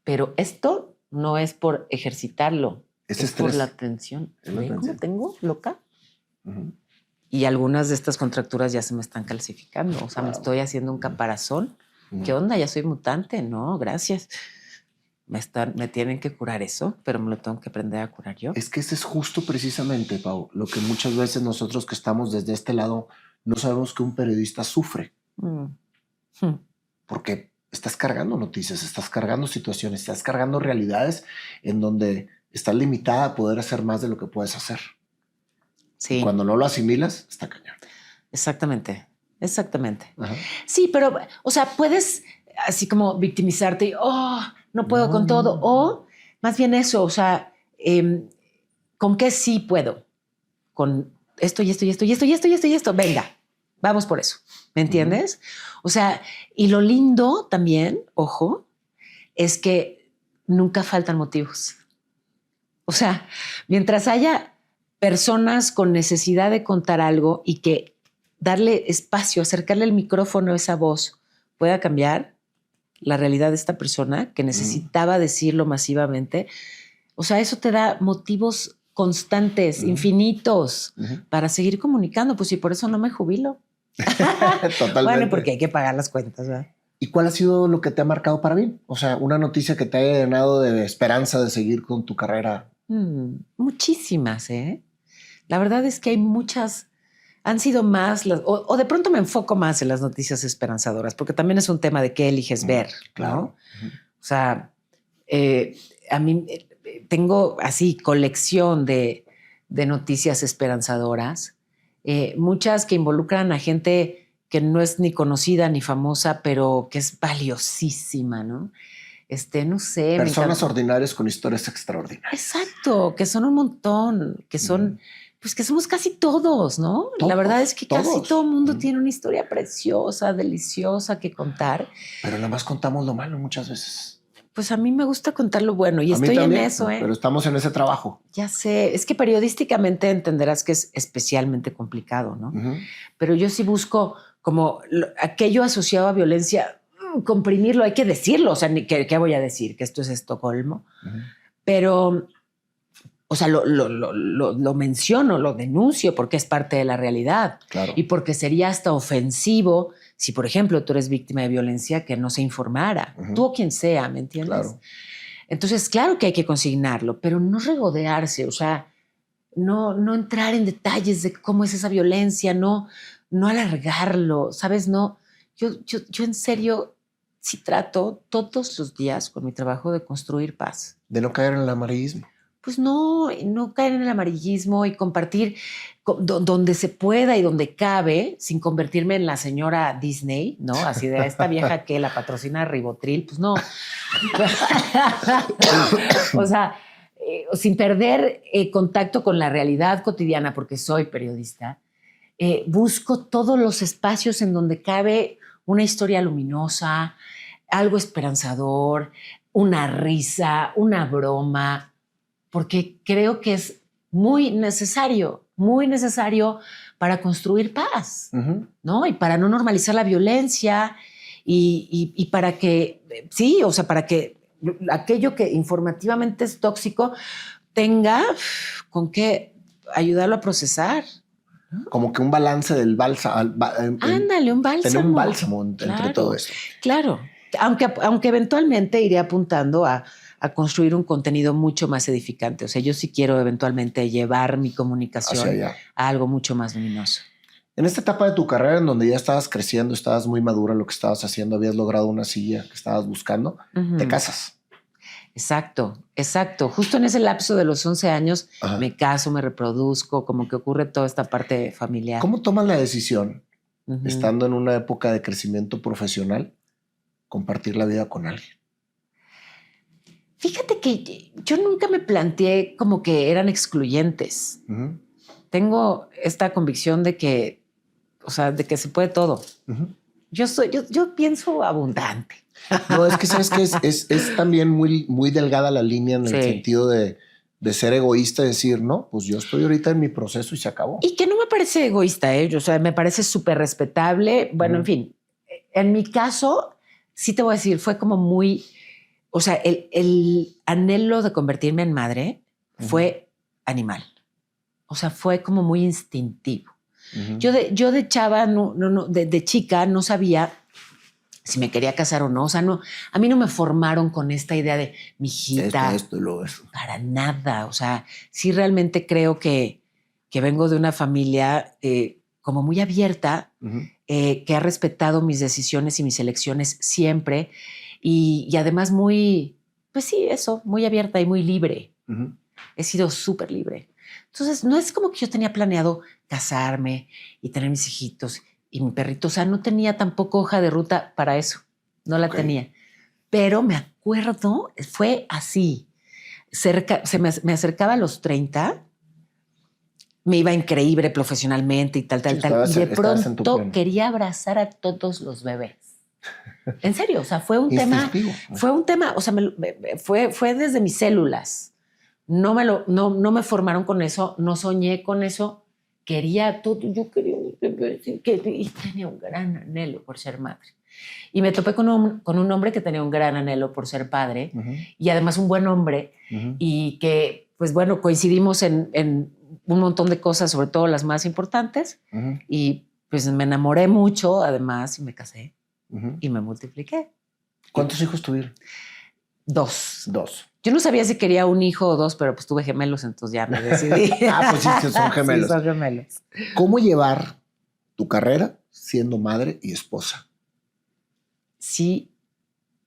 Pero esto no es por ejercitarlo, es por la tensión. ¿Cómo tengo? ¿Loca? Y algunas de estas contracturas ya se me están calcificando. O sea, me estoy haciendo un caparazón. ¿Qué onda? Ya soy mutante. No, gracias. Me tienen que curar eso, pero me lo tengo que aprender a curar yo. Es que ese es justo precisamente, Pau, lo que muchas veces nosotros que estamos desde este lado no sabemos que un periodista sufre. Porque estás cargando noticias, estás cargando situaciones, estás cargando realidades en donde estás limitada a poder hacer más de lo que puedes hacer. Sí. Y cuando no lo asimilas, está cañón. Exactamente. Ajá. Sí, pero, o sea, puedes así como victimizarte y, no puedo con todo. O más bien eso, o sea, ¿con qué sí puedo? Con esto y esto y esto y esto y esto y esto y esto. Venga, vamos por eso. ¿Me entiendes? O sea, y lo lindo también, ojo, es que nunca faltan motivos. O sea, mientras haya personas con necesidad de contar algo y que darle espacio, acercarle el micrófono a esa voz pueda cambiar la realidad de esta persona que necesitaba decirlo masivamente, o sea, eso te da motivos constantes, infinitos, para seguir comunicando. Pues y por eso no me jubilo. Totalmente. Bueno, porque hay que pagar las cuentas, ¿verdad? ¿Y cuál ha sido lo que te ha marcado para bien? O sea, una noticia que te haya llenado de esperanza de seguir con tu carrera. Muchísimas, ¿eh? La verdad es que hay muchas, han sido más, o de pronto me enfoco más en las noticias esperanzadoras, porque también es un tema de qué eliges ver, claro. ¿no? O sea, a mí tengo así colección de noticias esperanzadoras, muchas que involucran a gente que no es ni conocida ni famosa, pero que es valiosísima, ¿no? No sé. Personas ordinarias con historias extraordinarias. Exacto, que son un montón, que son, pues que somos casi todos, ¿no? Todos, la verdad es que casi todos. todo el mundo tiene una historia preciosa, deliciosa que contar. Pero nada más contamos lo malo muchas veces. Pues a mí me gusta contar lo bueno y a estoy también, en eso, ¿eh? Pero estamos en ese trabajo. Ya sé, es que periodísticamente entenderás que es especialmente complicado, ¿no? Pero yo sí busco como aquello asociado a violencia, comprimirlo, hay que decirlo, o sea, ¿qué voy a decir? Que esto es Estocolmo. Pero, o sea, lo menciono, lo denuncio porque es parte de la realidad. Claro. Y porque sería hasta ofensivo si, por ejemplo, tú eres víctima de violencia, que no se informara. Tú o quien sea, ¿me entiendes? Claro. Entonces, claro que hay que consignarlo, pero no regodearse, o sea, no entrar en detalles de cómo es esa violencia, no alargarlo, ¿sabes? No, yo en serio sí trato todos los días con mi trabajo de construir paz. De no caer en el amarillismo. Pues no caer en el amarillismo y compartir donde se pueda y donde cabe, sin convertirme en la señora Disney, ¿no? Así de esta vieja que la patrocina Ribotril, pues no. O sea, sin perder contacto con la realidad cotidiana, porque soy periodista, busco todos los espacios en donde cabe una historia luminosa, algo esperanzador, una risa, una broma, porque creo que es muy necesario para construir paz, ¿no? Y para no normalizar la violencia y para que, sí, o sea, para que aquello que informativamente es tóxico tenga con qué ayudarlo a procesar. Como que un balance del bálsamo. Ándale, un bálsamo. Tener un bálsamo entre todo esto. Claro, aunque eventualmente iré apuntando a construir un contenido mucho más edificante. O sea, yo sí quiero eventualmente llevar mi comunicación a algo mucho más luminoso. En esta etapa de tu carrera, en donde ya estabas creciendo, estabas muy madura en lo que estabas haciendo, habías logrado una silla que estabas buscando, te casas. Exacto. Justo en ese lapso de los 11 años me caso, me reproduzco, como que ocurre toda esta parte familiar. ¿Cómo tomas la decisión, estando en una época de crecimiento profesional, compartir la vida con alguien? Fíjate que yo nunca me planteé como que eran excluyentes. Tengo esta convicción de que, o sea, de que se puede todo. Yo pienso abundante. No, es que sabes que es también muy, muy delgada la línea en el sentido de ser egoísta y decir, no, pues yo estoy ahorita en mi proceso y se acabó. Y que no me parece egoísta, o sea, me parece súper respetable. Bueno, en fin, en mi caso, sí te voy a decir, fue como muy... O sea, el anhelo de convertirme en madre fue animal. O sea, fue como muy instintivo. Yo de chava, de chica, no sabía si me quería casar o no. O sea, a mí no me formaron con esta idea de mi hijita. Esto y luego eso. Para nada. O sea, sí realmente creo que vengo de una familia como muy abierta que ha respetado mis decisiones y mis elecciones siempre y además muy, pues sí, eso, muy abierta y muy libre. He sido súper libre. Entonces, no es como que yo tenía planeado casarme y tener mis hijitos y mi perrito. O sea, no tenía tampoco hoja de ruta para eso. No la tenía. Pero me acuerdo, fue así. Me acercaba a los 30, me iba increíble profesionalmente y tal. Y de pronto quería abrazar a todos los bebés. En serio, o sea, fue un tema, o sea, fue desde mis células. No me formaron con eso, no soñé con eso. Quería todo, yo quería un bebé y tenía un gran anhelo por ser madre. Y me topé con un hombre que tenía un gran anhelo por ser padre y además un buen hombre y que, pues bueno, coincidimos en un montón de cosas, sobre todo las más importantes y pues me enamoré mucho además y me casé y me multipliqué. ¿Cuántos hijos tuvieron? 2. Yo no sabía si quería un hijo o 2, pero pues tuve gemelos, entonces ya me decidí. Pues sí, son gemelos. Sí, son gemelos. ¿Cómo llevar tu carrera siendo madre y esposa? Sí,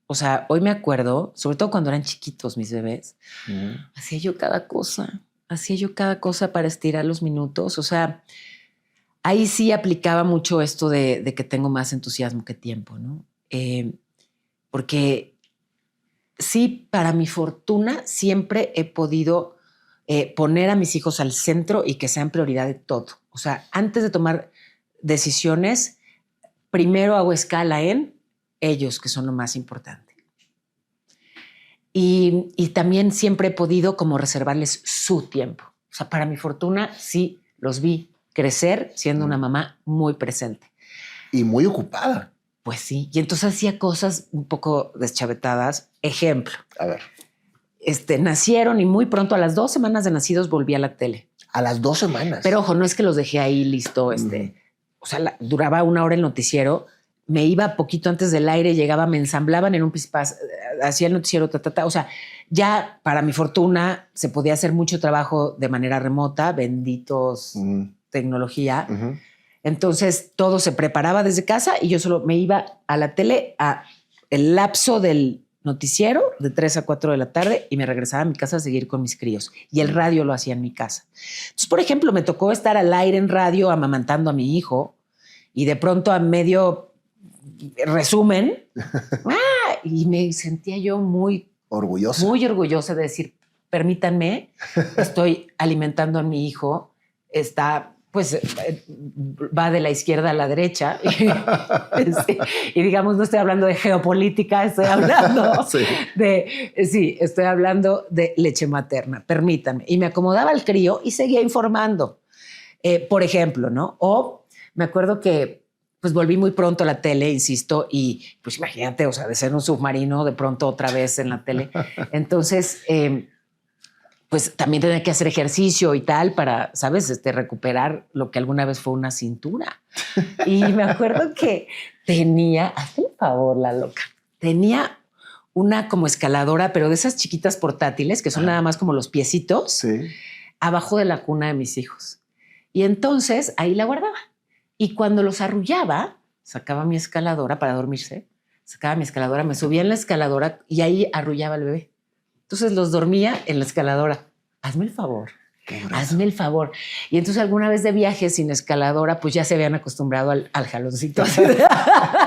o sea, hoy me acuerdo, sobre todo cuando eran chiquitos mis bebés, hacía yo cada cosa para estirar los minutos. O sea, ahí sí aplicaba mucho esto de que tengo más entusiasmo que tiempo, ¿no? Porque sí, para mi fortuna, siempre he podido poner a mis hijos al centro y que sean prioridad de todo. O sea, antes de tomar decisiones, primero hago escala en ellos, que son lo más importante. Y también siempre he podido como reservarles su tiempo. O sea, para mi fortuna, sí los vi crecer siendo una mamá muy presente. Y muy ocupada. Pues sí. Y entonces hacía cosas un poco deschavetadas. Ejemplo. A ver. Nacieron y muy pronto, a las 2 semanas de nacidos, volví a la tele. A las 2 semanas. Pero ojo, no es que los dejé ahí listo. O sea, duraba 1 hora el noticiero. Me iba poquito antes del aire, llegaba, me ensamblaban en un pispás, hacía el noticiero, O sea, ya para mi fortuna se podía hacer mucho trabajo de manera remota, benditos tecnología. Entonces todo se preparaba desde casa y yo solo me iba a la tele a el lapso del noticiero de 3 a 4 de la tarde y me regresaba a mi casa a seguir con mis críos. Y el radio lo hacía en mi casa. Entonces, por ejemplo, me tocó estar al aire en radio amamantando a mi hijo y de pronto a medio resumen y me sentía yo muy orgullosa de decir, permítanme, estoy alimentando a mi hijo, está pues va de la izquierda a la derecha y digamos no estoy hablando de geopolítica, estoy hablando estoy hablando de leche materna, permítanme. Y me acomodaba el crío y seguía informando, por ejemplo, ¿no? O me acuerdo que pues volví muy pronto a la tele, insisto, y pues imagínate, o sea, de ser un submarino, de pronto otra vez en la tele. Entonces, pues también tenía que hacer ejercicio y tal para, ¿sabes? Recuperar lo que alguna vez fue una cintura. Y me acuerdo que hazme el favor, la loca, tenía una como escaladora, pero de esas chiquitas portátiles que son nada más como los piecitos, abajo de la cuna de mis hijos. Y entonces ahí la guardaba. Y cuando los arrullaba, sacaba mi escaladora para dormirse, me subía en la escaladora y ahí arrullaba al bebé. Entonces los dormía en la escaladora. Hazme el favor. Hazme el favor. Y entonces alguna vez de viaje sin escaladora, pues ya se habían acostumbrado al jaloncito.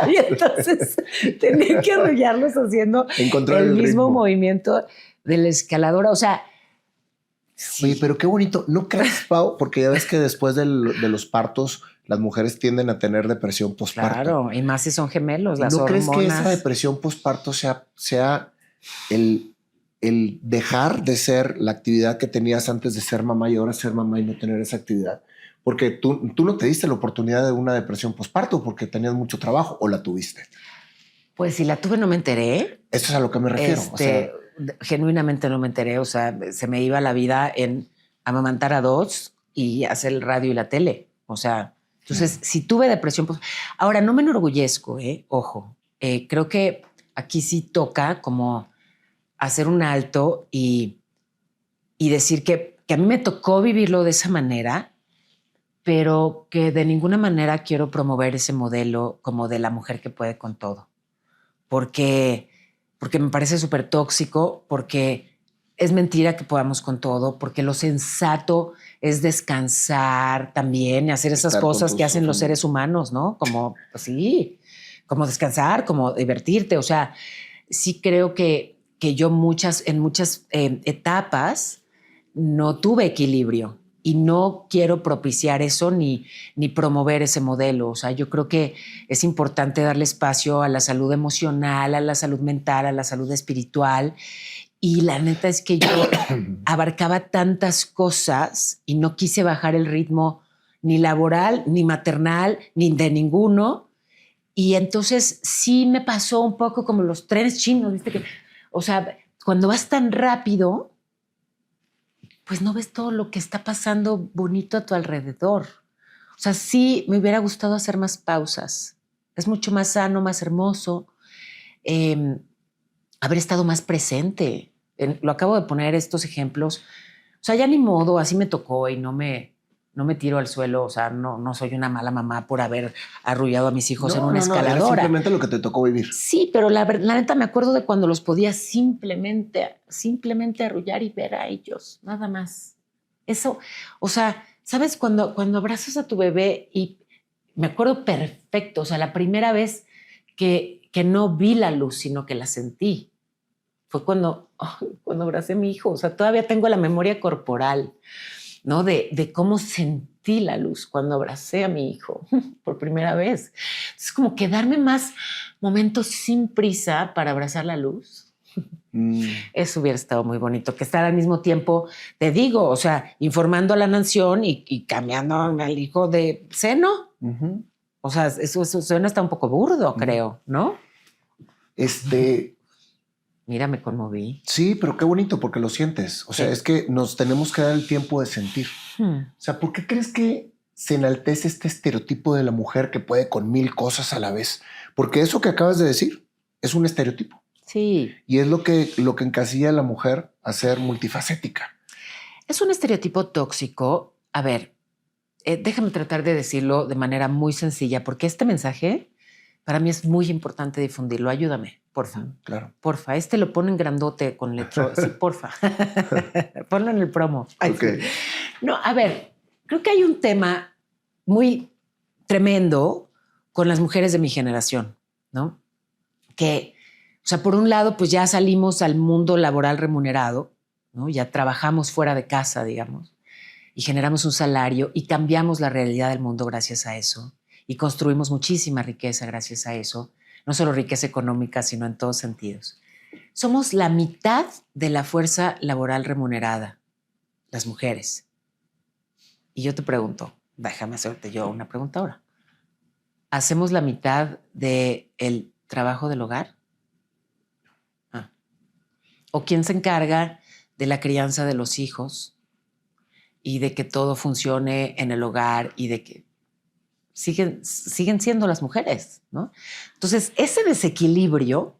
Y entonces tenía que arrullarlos haciendo el mismo movimiento de la escaladora. O sea, sí. Oye, pero qué bonito. ¿No crees, Pau? Porque ya ves que después de los partos las mujeres tienden a tener depresión postparto. Claro, y más si son gemelos, las hormonas. ¿No crees que esa depresión postparto sea el dejar de ser la actividad que tenías antes de ser mamá y ahora ser mamá y no tener esa actividad? Porque tú no te diste la oportunidad de una depresión postparto porque tenías mucho trabajo, ¿o la tuviste? Pues si la tuve no me enteré. Eso es a lo que me refiero. Genuinamente no me enteré. O sea, se me iba la vida en amamantar a 2 y hacer el radio y la tele. O sea, entonces si tuve depresión. Pues, ahora, no me enorgullezco, ojo. Creo que aquí sí toca como hacer un alto y decir que a mí me tocó vivirlo de esa manera pero que de ninguna manera quiero promover ese modelo como de la mujer que puede con todo. Porque me parece súper tóxico, porque es mentira que podamos con todo, porque lo sensato es descansar también y hacer esas cosas que hacen los seres humanos, ¿no? Como, pues sí, como descansar, como divertirte. O sea, sí creo que yo en muchas etapas no tuve equilibrio y no quiero propiciar eso ni promover ese modelo. O sea, yo creo que es importante darle espacio a la salud emocional, a la salud mental, a la salud espiritual. Y la neta es que yo abarcaba tantas cosas y no quise bajar el ritmo ni laboral, ni maternal, ni de ninguno. Y entonces sí me pasó un poco como los trenes chinos, ¿viste? O sea, cuando vas tan rápido, pues no ves todo lo que está pasando bonito a tu alrededor. O sea, sí me hubiera gustado hacer más pausas. Es mucho más sano, más hermoso. Haber estado más presente. Lo acabo de poner estos ejemplos. O sea, ya ni modo, así me tocó y no me tiro al suelo. O sea, no soy una mala mamá por haber arrullado a mis hijos en una escaladora. Era simplemente lo que te tocó vivir. Sí, pero la neta me acuerdo de cuando los podía simplemente arrullar y ver a ellos, nada más. Eso, o sea, ¿sabes? Cuando abrazas a tu bebé y me acuerdo perfecto, o sea, la primera vez que no vi la luz, sino que la sentí. Fue cuando abracé a mi hijo. O sea, todavía tengo la memoria corporal, ¿no? De cómo sentí la luz cuando abracé a mi hijo por primera vez. Es como que darme más momentos sin prisa para abrazar la luz. Eso hubiera estado muy bonito, que estar al mismo tiempo, te digo, o sea, informando a la nación y cambiando al hijo de seno. O sea, eso suena hasta un poco burdo, creo, ¿no? Mira, me conmoví. Sí, pero qué bonito porque lo sientes. O sea, es que nos tenemos que dar el tiempo de sentir. O sea, ¿por qué crees que se enaltece este estereotipo de la mujer que puede con 1000 cosas a la vez? Porque eso que acabas de decir es un estereotipo. Sí. Y es lo que encasilla a la mujer a ser multifacética. Es un estereotipo tóxico. A ver, déjame tratar de decirlo de manera muy sencilla, porque este mensaje para mí es muy importante difundirlo. Ayúdame, porfa. Claro. Porfa, lo ponen grandote con letra. Sí, porfa. Ponlo en el promo. Okay. Sí. No, a ver, creo que hay un tema muy tremendo con las mujeres de mi generación, ¿no? Que, o sea, por un lado, pues ya salimos al mundo laboral remunerado, ¿no? Ya trabajamos fuera de casa, digamos, y generamos un salario y cambiamos la realidad del mundo gracias a eso. Y construimos muchísima riqueza gracias a eso, no solo riqueza económica, sino en todos sentidos. Somos la mitad de la fuerza laboral remunerada, las mujeres. Y yo te pregunto, déjame hacerte yo una pregunta ahora. ¿Hacemos la mitad del trabajo del hogar? ¿O quién se encarga de la crianza de los hijos y de que todo funcione en el hogar y de que siguen siendo las mujeres, ¿no? Entonces, ese desequilibrio,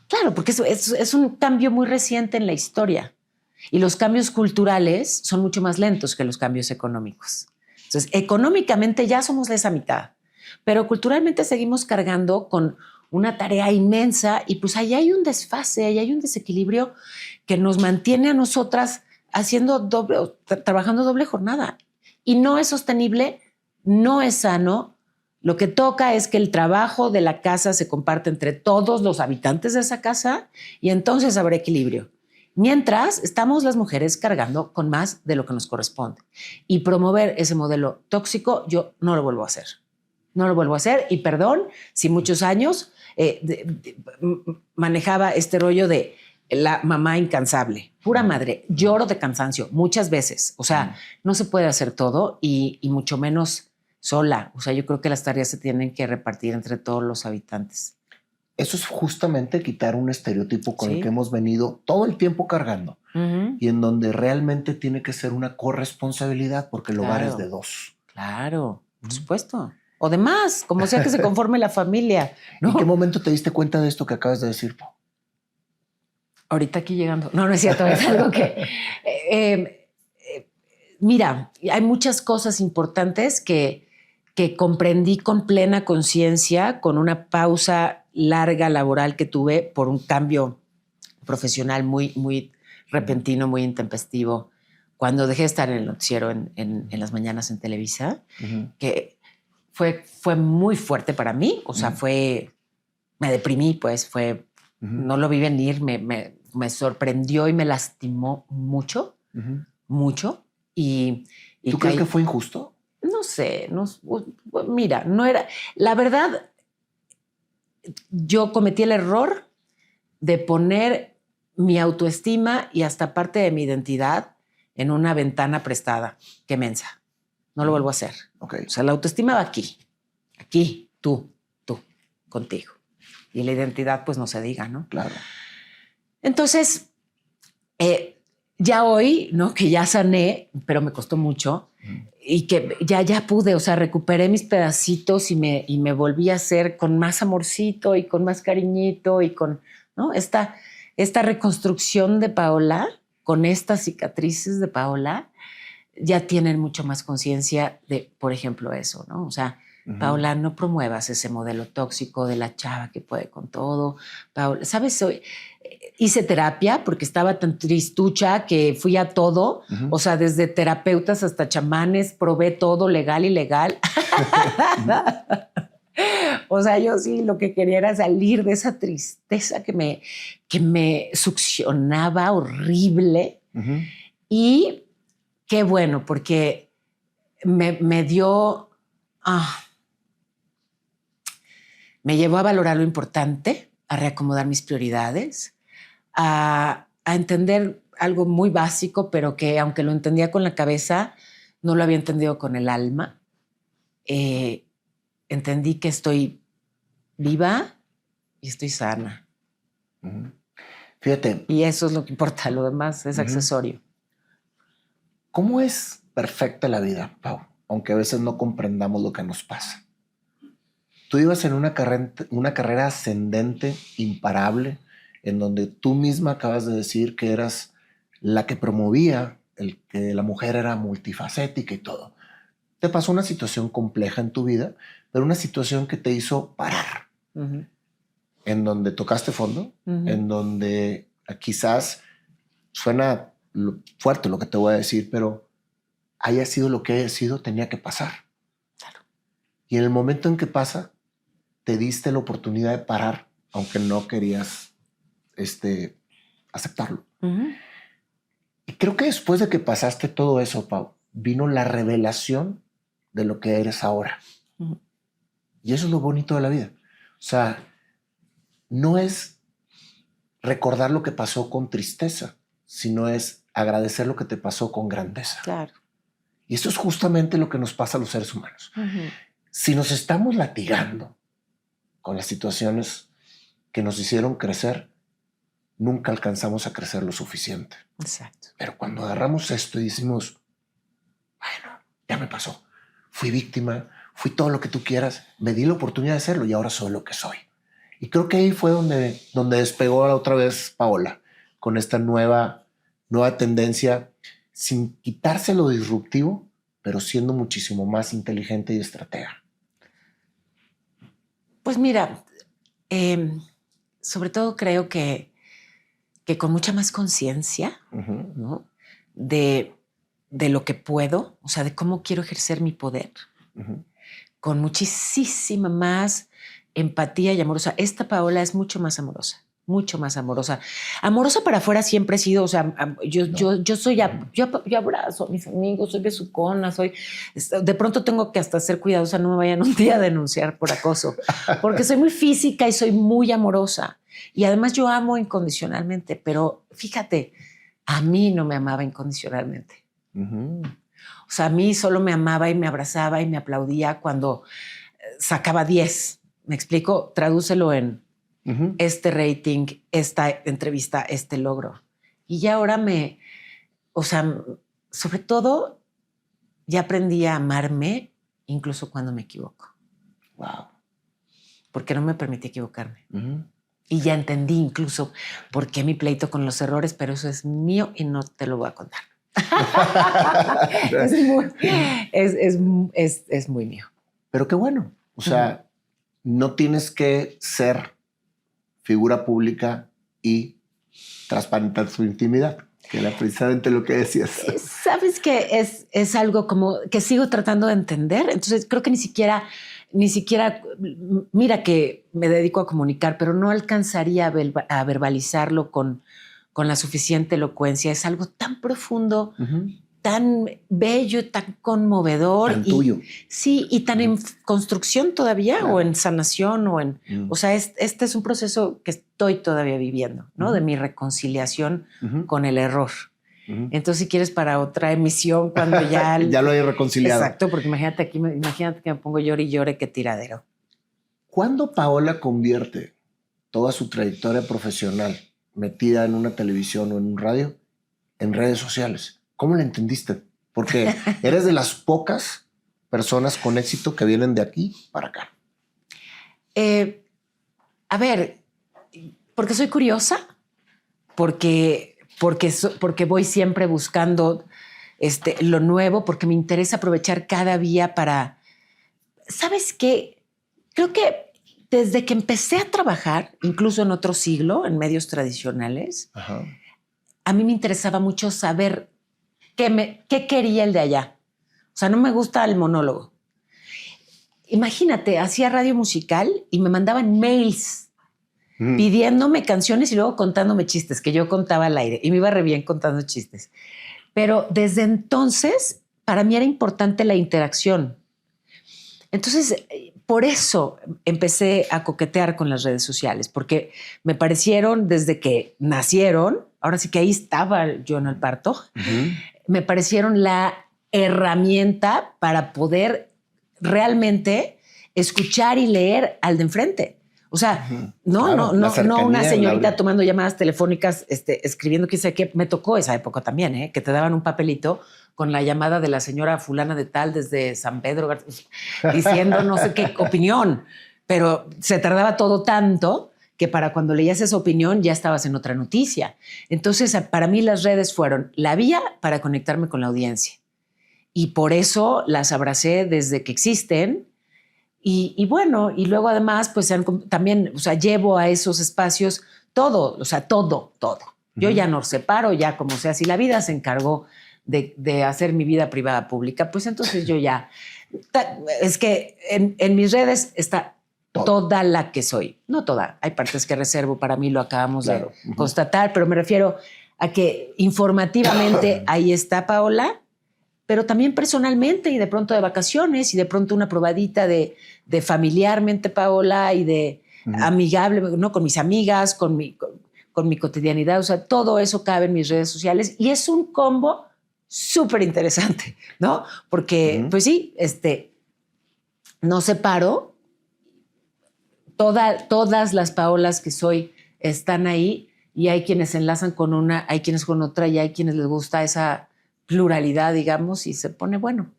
claro, porque es un cambio muy reciente en la historia y los cambios culturales son mucho más lentos que los cambios económicos. Entonces, económicamente ya somos esa mitad, pero culturalmente seguimos cargando con una tarea inmensa y pues ahí hay un desfase, ahí hay un desequilibrio que nos mantiene a nosotras trabajando doble jornada y no es sostenible. No es sano. Lo que toca es que el trabajo de la casa se comparte entre todos los habitantes de esa casa y entonces habrá equilibrio. Mientras estamos las mujeres cargando con más de lo que nos corresponde. Y promover ese modelo tóxico, yo no lo vuelvo a hacer. No lo vuelvo a hacer y perdón si muchos años manejaba este rollo de la mamá incansable. Pura madre, lloro de cansancio muchas veces. O sea, no se puede hacer todo y mucho menos sola. O sea, yo creo que las tareas se tienen que repartir entre todos los habitantes. Eso es justamente quitar un estereotipo con el que hemos venido todo el tiempo cargando y en donde realmente tiene que ser una corresponsabilidad porque el hogar es de dos. Claro, por supuesto. O de más, como sea que se conforme la familia, ¿no? ¿En qué momento te diste cuenta de esto que acabas de decir, Pau? Ahorita aquí llegando. No es cierto, es algo que mira, hay muchas cosas importantes que comprendí con plena conciencia, con una pausa larga laboral que tuve por un cambio profesional muy, muy repentino, muy intempestivo. Cuando dejé de estar en el noticiero en las mañanas en Televisa, que fue muy fuerte para mí. O sea, me deprimí, pues, no lo vi venir, me sorprendió y me lastimó mucho, mucho. ¿Tú crees que fue injusto? No sé, mira, no era, la verdad, yo cometí el error de poner mi autoestima y hasta parte de mi identidad en una ventana prestada. Qué mensa. No lo vuelvo a hacer. Okay. O sea, la autoestima va aquí, tú, contigo. Y la identidad, pues no se diga, ¿no? Claro. Entonces, ya hoy, ¿no? Que ya sané, pero me costó mucho, y que ya pude, o sea, recuperé mis pedacitos y me volví a hacer con más amorcito y con más cariñito y con, ¿no? Esta reconstrucción de Paola, con estas cicatrices de Paola, ya tienen mucho más conciencia de, por ejemplo, eso, ¿no? O sea, Paola, no promuevas ese modelo tóxico de la chava que puede con todo. Paola, ¿sabes? Hice terapia porque estaba tan tristucha que fui a todo. O sea, desde terapeutas hasta chamanes, probé todo, legal, ilegal. O sea, yo sí lo que quería era salir de esa tristeza que me succionaba horrible. Y qué bueno, porque me dio... me llevó a valorar lo importante, a reacomodar mis prioridades, a entender algo muy básico, pero que aunque lo entendía con la cabeza, no lo había entendido con el alma. Entendí que estoy viva y estoy sana. Fíjate. Y eso es lo que importa, lo demás es accesorio. ¿Cómo es perfecta la vida, Pau? Aunque a veces no comprendamos lo que nos pasa. Tú ibas en una carrera ascendente, imparable, en donde tú misma acabas de decir que eras la que promovía que la mujer era multifacética y todo. Te pasó una situación compleja en tu vida, pero una situación que te hizo parar, en donde tocaste fondo, en donde quizás suena fuerte lo que te voy a decir, pero haya sido lo que haya sido, tenía que pasar. Claro. Y en el momento en que pasa, te diste la oportunidad de parar, aunque no querías aceptarlo. Y creo que después de que pasaste todo eso, Pau, vino la revelación de lo que eres ahora. Y eso es lo bonito de la vida. O sea, no es recordar lo que pasó con tristeza, sino es agradecer lo que te pasó con grandeza. Claro. Y eso es justamente lo que nos pasa a los seres humanos. Si nos estamos latigando con las situaciones que nos hicieron crecer, nunca alcanzamos a crecer lo suficiente. Exacto. Pero cuando agarramos esto y decimos, bueno, ya me pasó, fui víctima, fui todo lo que tú quieras, me di la oportunidad de hacerlo y ahora soy lo que soy. Y creo que ahí fue donde despegó otra vez Paola, con esta nueva tendencia, sin quitarse lo disruptivo, pero siendo muchísimo más inteligente y estratega. Pues mira, sobre todo creo que con mucha más conciencia, ¿no? de lo que puedo, o sea, de cómo quiero ejercer mi poder, con muchísima más empatía y amorosa. Esta Paola es mucho más amorosa. Mucho más amorosa. Amorosa para afuera siempre he sido, o sea, yo soy, yo abrazo a mis amigos, soy besucona, de pronto tengo que hasta ser cuidadosa, no me vayan un día a denunciar por acoso, porque soy muy física y soy muy amorosa. Y además yo amo incondicionalmente, pero fíjate, a mí no me amaba incondicionalmente. O sea, a mí solo me amaba y me abrazaba y me aplaudía cuando sacaba 10. ¿Me explico? Tradúcelo en este rating, esta entrevista, este logro. Y ya ahora o sea, sobre todo, ya aprendí a amarme incluso cuando me equivoco. Wow. Porque no me permití equivocarme. Y ya entendí incluso por qué mi pleito con los errores, pero eso es mío y no te lo voy a contar. es muy mío. Pero qué bueno. O sea, no tienes que ser figura pública y transparentar su intimidad, que era precisamente lo que decías. Sabes que es algo como que sigo tratando de entender. Entonces creo que ni siquiera, mira que me dedico a comunicar, pero no alcanzaría a verbalizarlo con la suficiente elocuencia. Es algo tan profundo, tan bello, tan conmovedor. Tan tuyo. Sí, y tan en construcción todavía, Claro. o en sanación, o sea, este es un proceso que estoy todavía viviendo, ¿no? De mi reconciliación con el error. Entonces, si quieres para otra emisión, cuando ya... Ya lo hay reconciliado. Exacto, porque imagínate que me pongo llore y llore, qué tiradero. ¿Cuándo Paola convierte toda su trayectoria profesional metida en una televisión o en un radio en redes sociales? ¿Cómo la entendiste? Porque eres de las pocas personas con éxito que vienen de aquí para acá. A ver, porque soy curiosa, porque voy siempre buscando lo nuevo, porque me interesa aprovechar cada día para... ¿Sabes qué? Creo que desde que empecé a trabajar, incluso en otro siglo, en medios tradicionales, a mí me interesaba mucho saber qué quería el de allá. O sea, no me gusta el monólogo. Imagínate, hacía radio musical y me mandaban mails pidiéndome canciones y luego contándome chistes, que yo contaba al aire y me iba re bien contando chistes. Pero desde entonces, para mí era importante la interacción. Entonces, por eso empecé a coquetear con las redes sociales, porque me parecieron, desde que nacieron, ahora sí que ahí estaba yo en el parto, me parecieron la herramienta para poder realmente escuchar y leer al de enfrente. O sea, Claro, no una señorita tomando llamadas telefónicas, escribiendo qué sé qué. Me tocó esa época también, que te daban un papelito con la llamada de la señora fulana de tal desde San Pedro, diciendo no sé qué opinión. Pero se tardaba todo tanto que para cuando leías esa opinión ya estabas en otra noticia. Entonces, para mí las redes fueron la vía para conectarme con la audiencia. Y por eso las abracé desde que existen. Y bueno, y luego además, pues también, o sea, llevo a esos espacios todo, o sea, todo. Yo ya no separo, ya como sea, si la vida se encargó de hacer mi vida privada pública, pues entonces yo ya, es que en mis redes está toda la que soy. No toda, hay partes que reservo, para mí lo acabamos de constatar, pero me refiero a que informativamente ahí está Paola, pero también personalmente y de pronto de vacaciones y de pronto una probadita de familiarmente Paola y de amigable, ¿no? Con mis amigas, con mi cotidianidad. O sea, todo eso cabe en mis redes sociales y es un combo súper interesante, ¿no? Porque, pues sí, no separo. Todas las Paolas que soy están ahí y hay quienes se enlazan con una, hay quienes con otra y hay quienes les gusta esa pluralidad, digamos, y se pone bueno.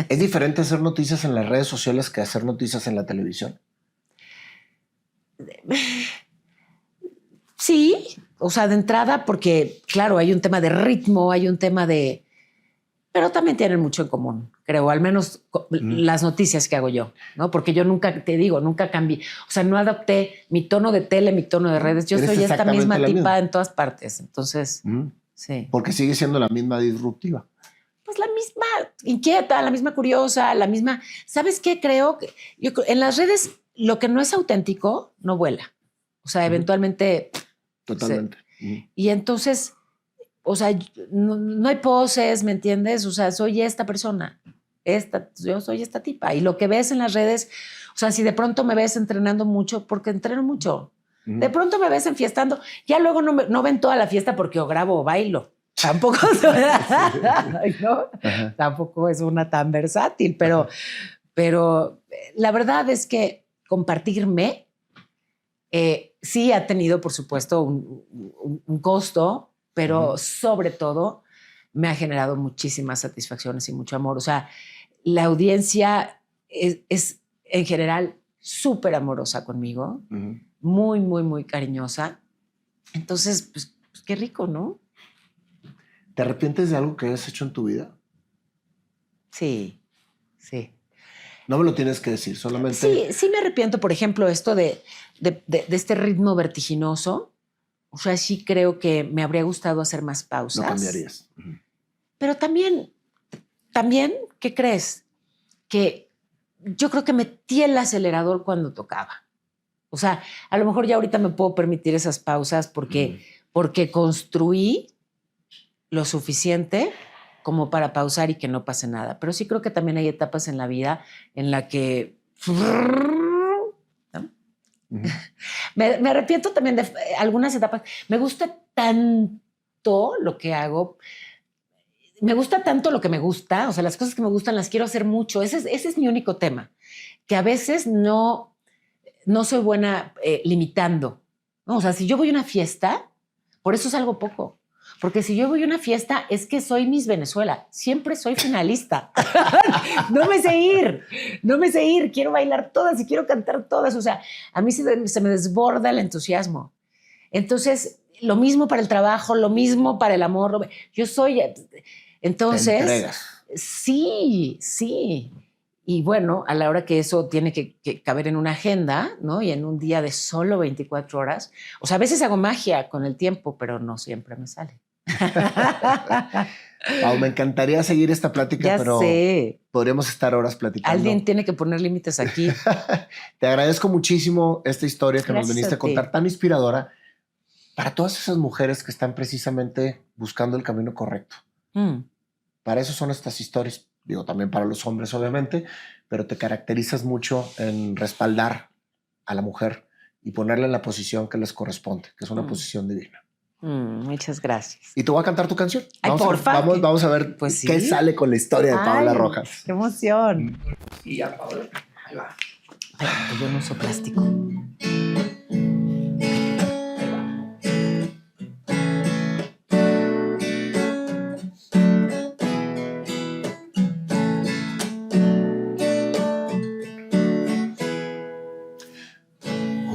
¿Es diferente hacer noticias en las redes sociales que hacer noticias en la televisión? Sí, o sea, de entrada, porque, claro, hay un tema de ritmo, hay un tema de... Pero también tienen mucho en común, creo, al menos las noticias que hago yo, ¿no? Porque yo nunca, te digo, nunca cambié. O sea, no adopté mi tono de tele, mi tono de redes. Yo soy esta misma tipa en todas partes. Entonces... Sí. Porque sigue siendo la misma disruptiva. Pues la misma inquieta, la misma curiosa, la misma... ¿Sabes qué? Creo que en las redes lo que no es auténtico no vuela. O sea, eventualmente... Totalmente. Y entonces, o sea, no hay poses, ¿me entiendes? O sea, soy esta persona. Yo soy esta tipa. Y lo que ves en las redes, o sea, si de pronto me ves entrenando mucho, porque entreno mucho. De pronto me ves enfiestando. Ya luego no ven toda la fiesta porque o grabo o bailo. Tampoco, ¿no? Tampoco es una tan versátil, pero la verdad es que compartirme sí ha tenido, por supuesto, un costo, pero sobre todo me ha generado muchísimas satisfacciones y mucho amor. O sea, la audiencia es en general súper amorosa conmigo. Muy, muy, muy cariñosa. Entonces, pues qué rico, ¿no? ¿Te arrepientes de algo que hayas hecho en tu vida? Sí, sí. No me lo tienes que decir, solamente... Sí me arrepiento, por ejemplo, esto de este ritmo vertiginoso. O sea, sí creo que me habría gustado hacer más pausas. Lo cambiarías. Pero también, ¿qué crees? Que yo creo que metí el acelerador cuando tocaba. O sea, a lo mejor ya ahorita me puedo permitir esas pausas porque construí lo suficiente como para pausar y que no pase nada. Pero sí creo que también hay etapas en la vida en la que... ¿no? Me arrepiento también de algunas etapas. Me gusta tanto lo que hago. Me gusta tanto lo que me gusta. O sea, las cosas que me gustan las quiero hacer mucho. Ese es mi único tema. Que a veces no soy buena limitando, ¿no? O sea, si yo voy a una fiesta, por eso salgo poco. Porque si yo voy a una fiesta, es que soy Miss Venezuela. Siempre soy finalista. No me sé ir. Quiero bailar todas y quiero cantar todas. O sea, a mí se me desborda el entusiasmo. Entonces, lo mismo para el trabajo, lo mismo para el amor. Yo soy... Entonces... Te entregas. Sí. Y bueno, a la hora que eso tiene que caber en una agenda, ¿no? Y en un día de solo 24 horas. O sea, a veces hago magia con el tiempo, pero no siempre me sale. Pau, me encantaría seguir esta plática, Ya pero sé. podríamos estar horas platicando. Alguien tiene que poner límites aquí. Te agradezco muchísimo esta historia que Gracias nos viniste a a contar, ti. tan inspiradora para todas esas mujeres que están precisamente buscando el camino correcto. Para eso son estas historias. Digo, también para los hombres, obviamente, pero te caracterizas mucho en respaldar a la mujer y ponerla en la posición que les corresponde, que es una posición divina. Muchas gracias. Y te voy a cantar tu canción. Ay, porfa. Vamos a ver Pues qué sí. sale con la historia de Paola Ay, Rojas. ¡Qué emoción! Y ya, Paola, ahí va. Ay, yo no uso plástico.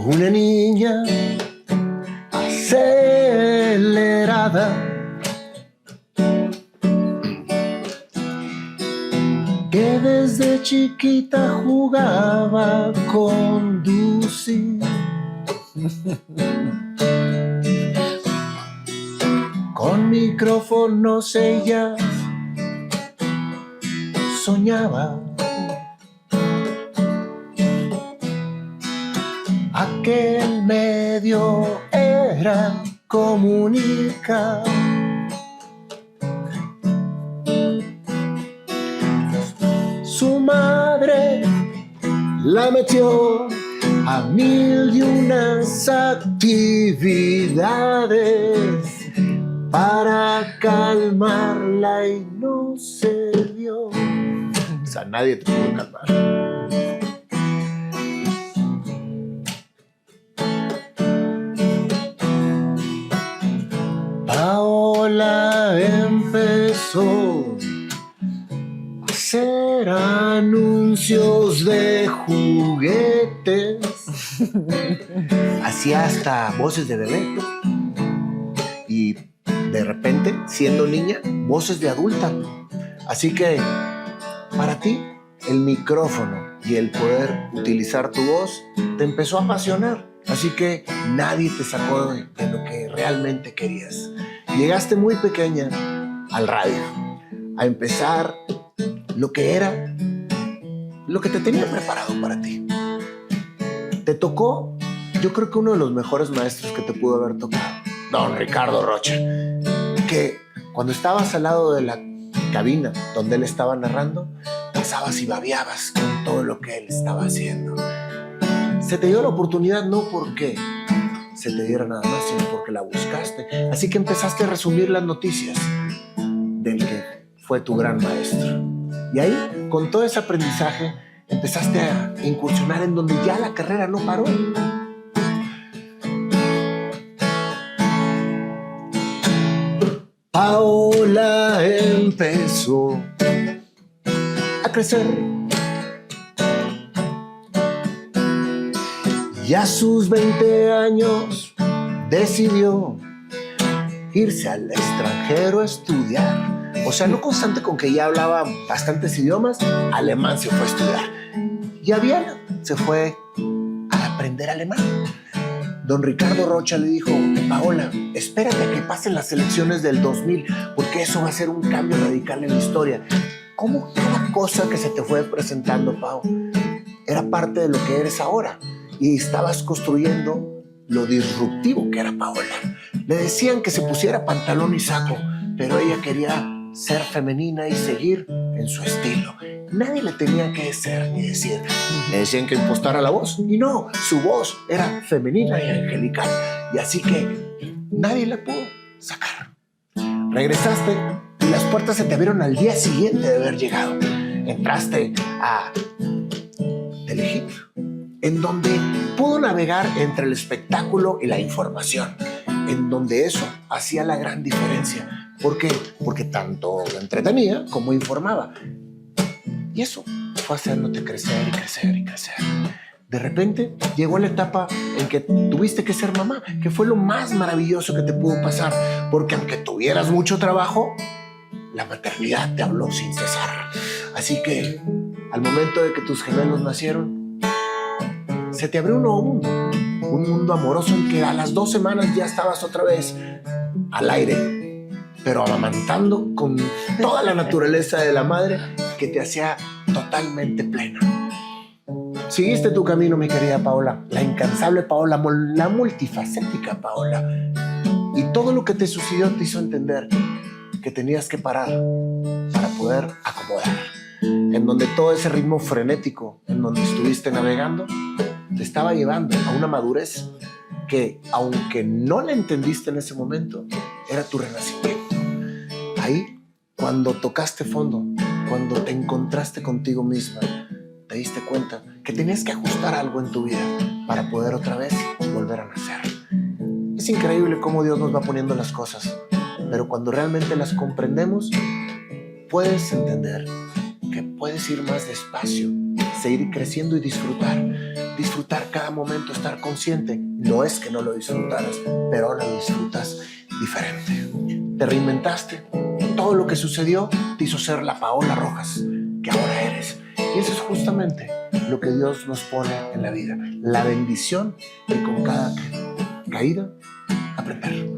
Una niña acelerada que desde chiquita jugaba a conducir. Con micrófonos ella soñaba. Aquel medio era comunicar. Su madre la metió a 1001 actividades para calmarla y no se dio. O sea, nadie te pudo calmar. Paola empezó a hacer anuncios de juguetes. Hacía hasta voces de bebé. Y de repente, siendo niña, voces de adulta. Así que, para ti, el micrófono y el poder utilizar tu voz te empezó a apasionar. Así que nadie te sacó de lo que realmente querías. Llegaste muy pequeña al radio a empezar lo que era, lo que te tenía preparado para ti. Te tocó, yo creo que uno de los mejores maestros que te pudo haber tocado, don Ricardo Rocha, que cuando estabas al lado de la cabina donde él estaba narrando, pasabas y babeabas con todo lo que él estaba haciendo. Se te dio la oportunidad no porque se te diera nada más, sino porque la buscaste. Así que empezaste a resumir las noticias del que fue tu gran maestro. Y ahí, con todo ese aprendizaje, empezaste a incursionar en donde ya la carrera no paró. Paola empezó a crecer. Y a sus 20 años decidió irse al extranjero a estudiar. O sea, no constante con que ya hablaba bastantes idiomas, alemán se fue a estudiar. Y a Viena se fue a aprender alemán. Don Ricardo Rocha le dijo: Paola, espérate a que pasen las elecciones del 2000, porque eso va a ser un cambio radical en la historia. ¿Cómo cada cosa que se te fue presentando, Pau, era parte de lo que eres ahora? Y estabas construyendo lo disruptivo que era Paola. Le decían que se pusiera pantalón y saco, pero ella quería ser femenina y seguir en su estilo. Nadie le tenía que decir. Le decían que impostara la voz. Y no, su voz era femenina y angelical. Y así que nadie la pudo sacar. Regresaste y las puertas se te abrieron al día siguiente de haber llegado. Entraste a Telehit, en donde pudo navegar entre el espectáculo y la información, en donde eso hacía la gran diferencia. ¿Por qué? Porque tanto entretenía como informaba. Y eso fue haciéndote crecer y crecer y crecer. De repente llegó la etapa en que tuviste que ser mamá, que fue lo más maravilloso que te pudo pasar, porque aunque tuvieras mucho trabajo, la maternidad te habló sin cesar. Así que al momento de que tus gemelos nacieron, se te abrió un mundo amoroso en que a las 2 semanas ya estabas otra vez al aire, pero amamantando con toda la naturaleza de la madre que te hacía totalmente plena. Seguiste tu camino, mi querida Paola, la incansable Paola, la multifacética Paola. Y todo lo que te sucedió te hizo entender que tenías que parar para poder acomodar. En donde todo ese ritmo frenético en donde estuviste navegando te estaba llevando a una madurez que, aunque no la entendiste en ese momento, era tu renacimiento. Ahí, cuando tocaste fondo, cuando te encontraste contigo misma, te diste cuenta que tenías que ajustar algo en tu vida para poder otra vez volver a nacer. Es increíble cómo Dios nos va poniendo las cosas, pero cuando realmente las comprendemos, puedes entender que puedes ir más despacio, seguir creciendo y disfrutar cada momento, estar consciente. No es que no lo disfrutaras, pero ahora lo disfrutas diferente. Te reinventaste. Todo lo que sucedió te hizo ser la Paola Rojas que ahora eres. Y eso es justamente lo que Dios nos pone en la vida. La bendición de con cada caída aprender.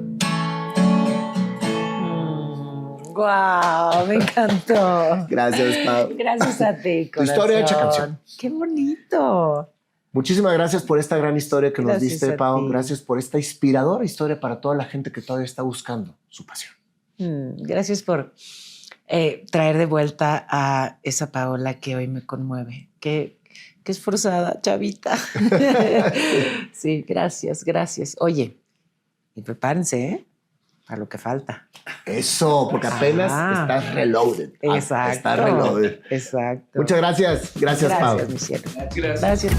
¡Guau! Me encantó. Gracias, Pau. Gracias a ti, Tu historia hecha canción. ¡Qué bonito! Muchísimas gracias por esta gran historia que nos Gracias diste, a Pau. ti. Gracias por esta inspiradora historia para toda la gente que todavía está buscando su pasión. Gracias por traer de vuelta a esa Paola que hoy me conmueve. Qué esforzada, chavita. Sí, gracias. Oye, y prepárense, ¿eh? Para lo que falta. Eso, porque apenas estás reloaded. Exacto. Estás reloaded. Exacto. Muchas gracias. Gracias, Pau. Gracias, mi cielo. Gracias.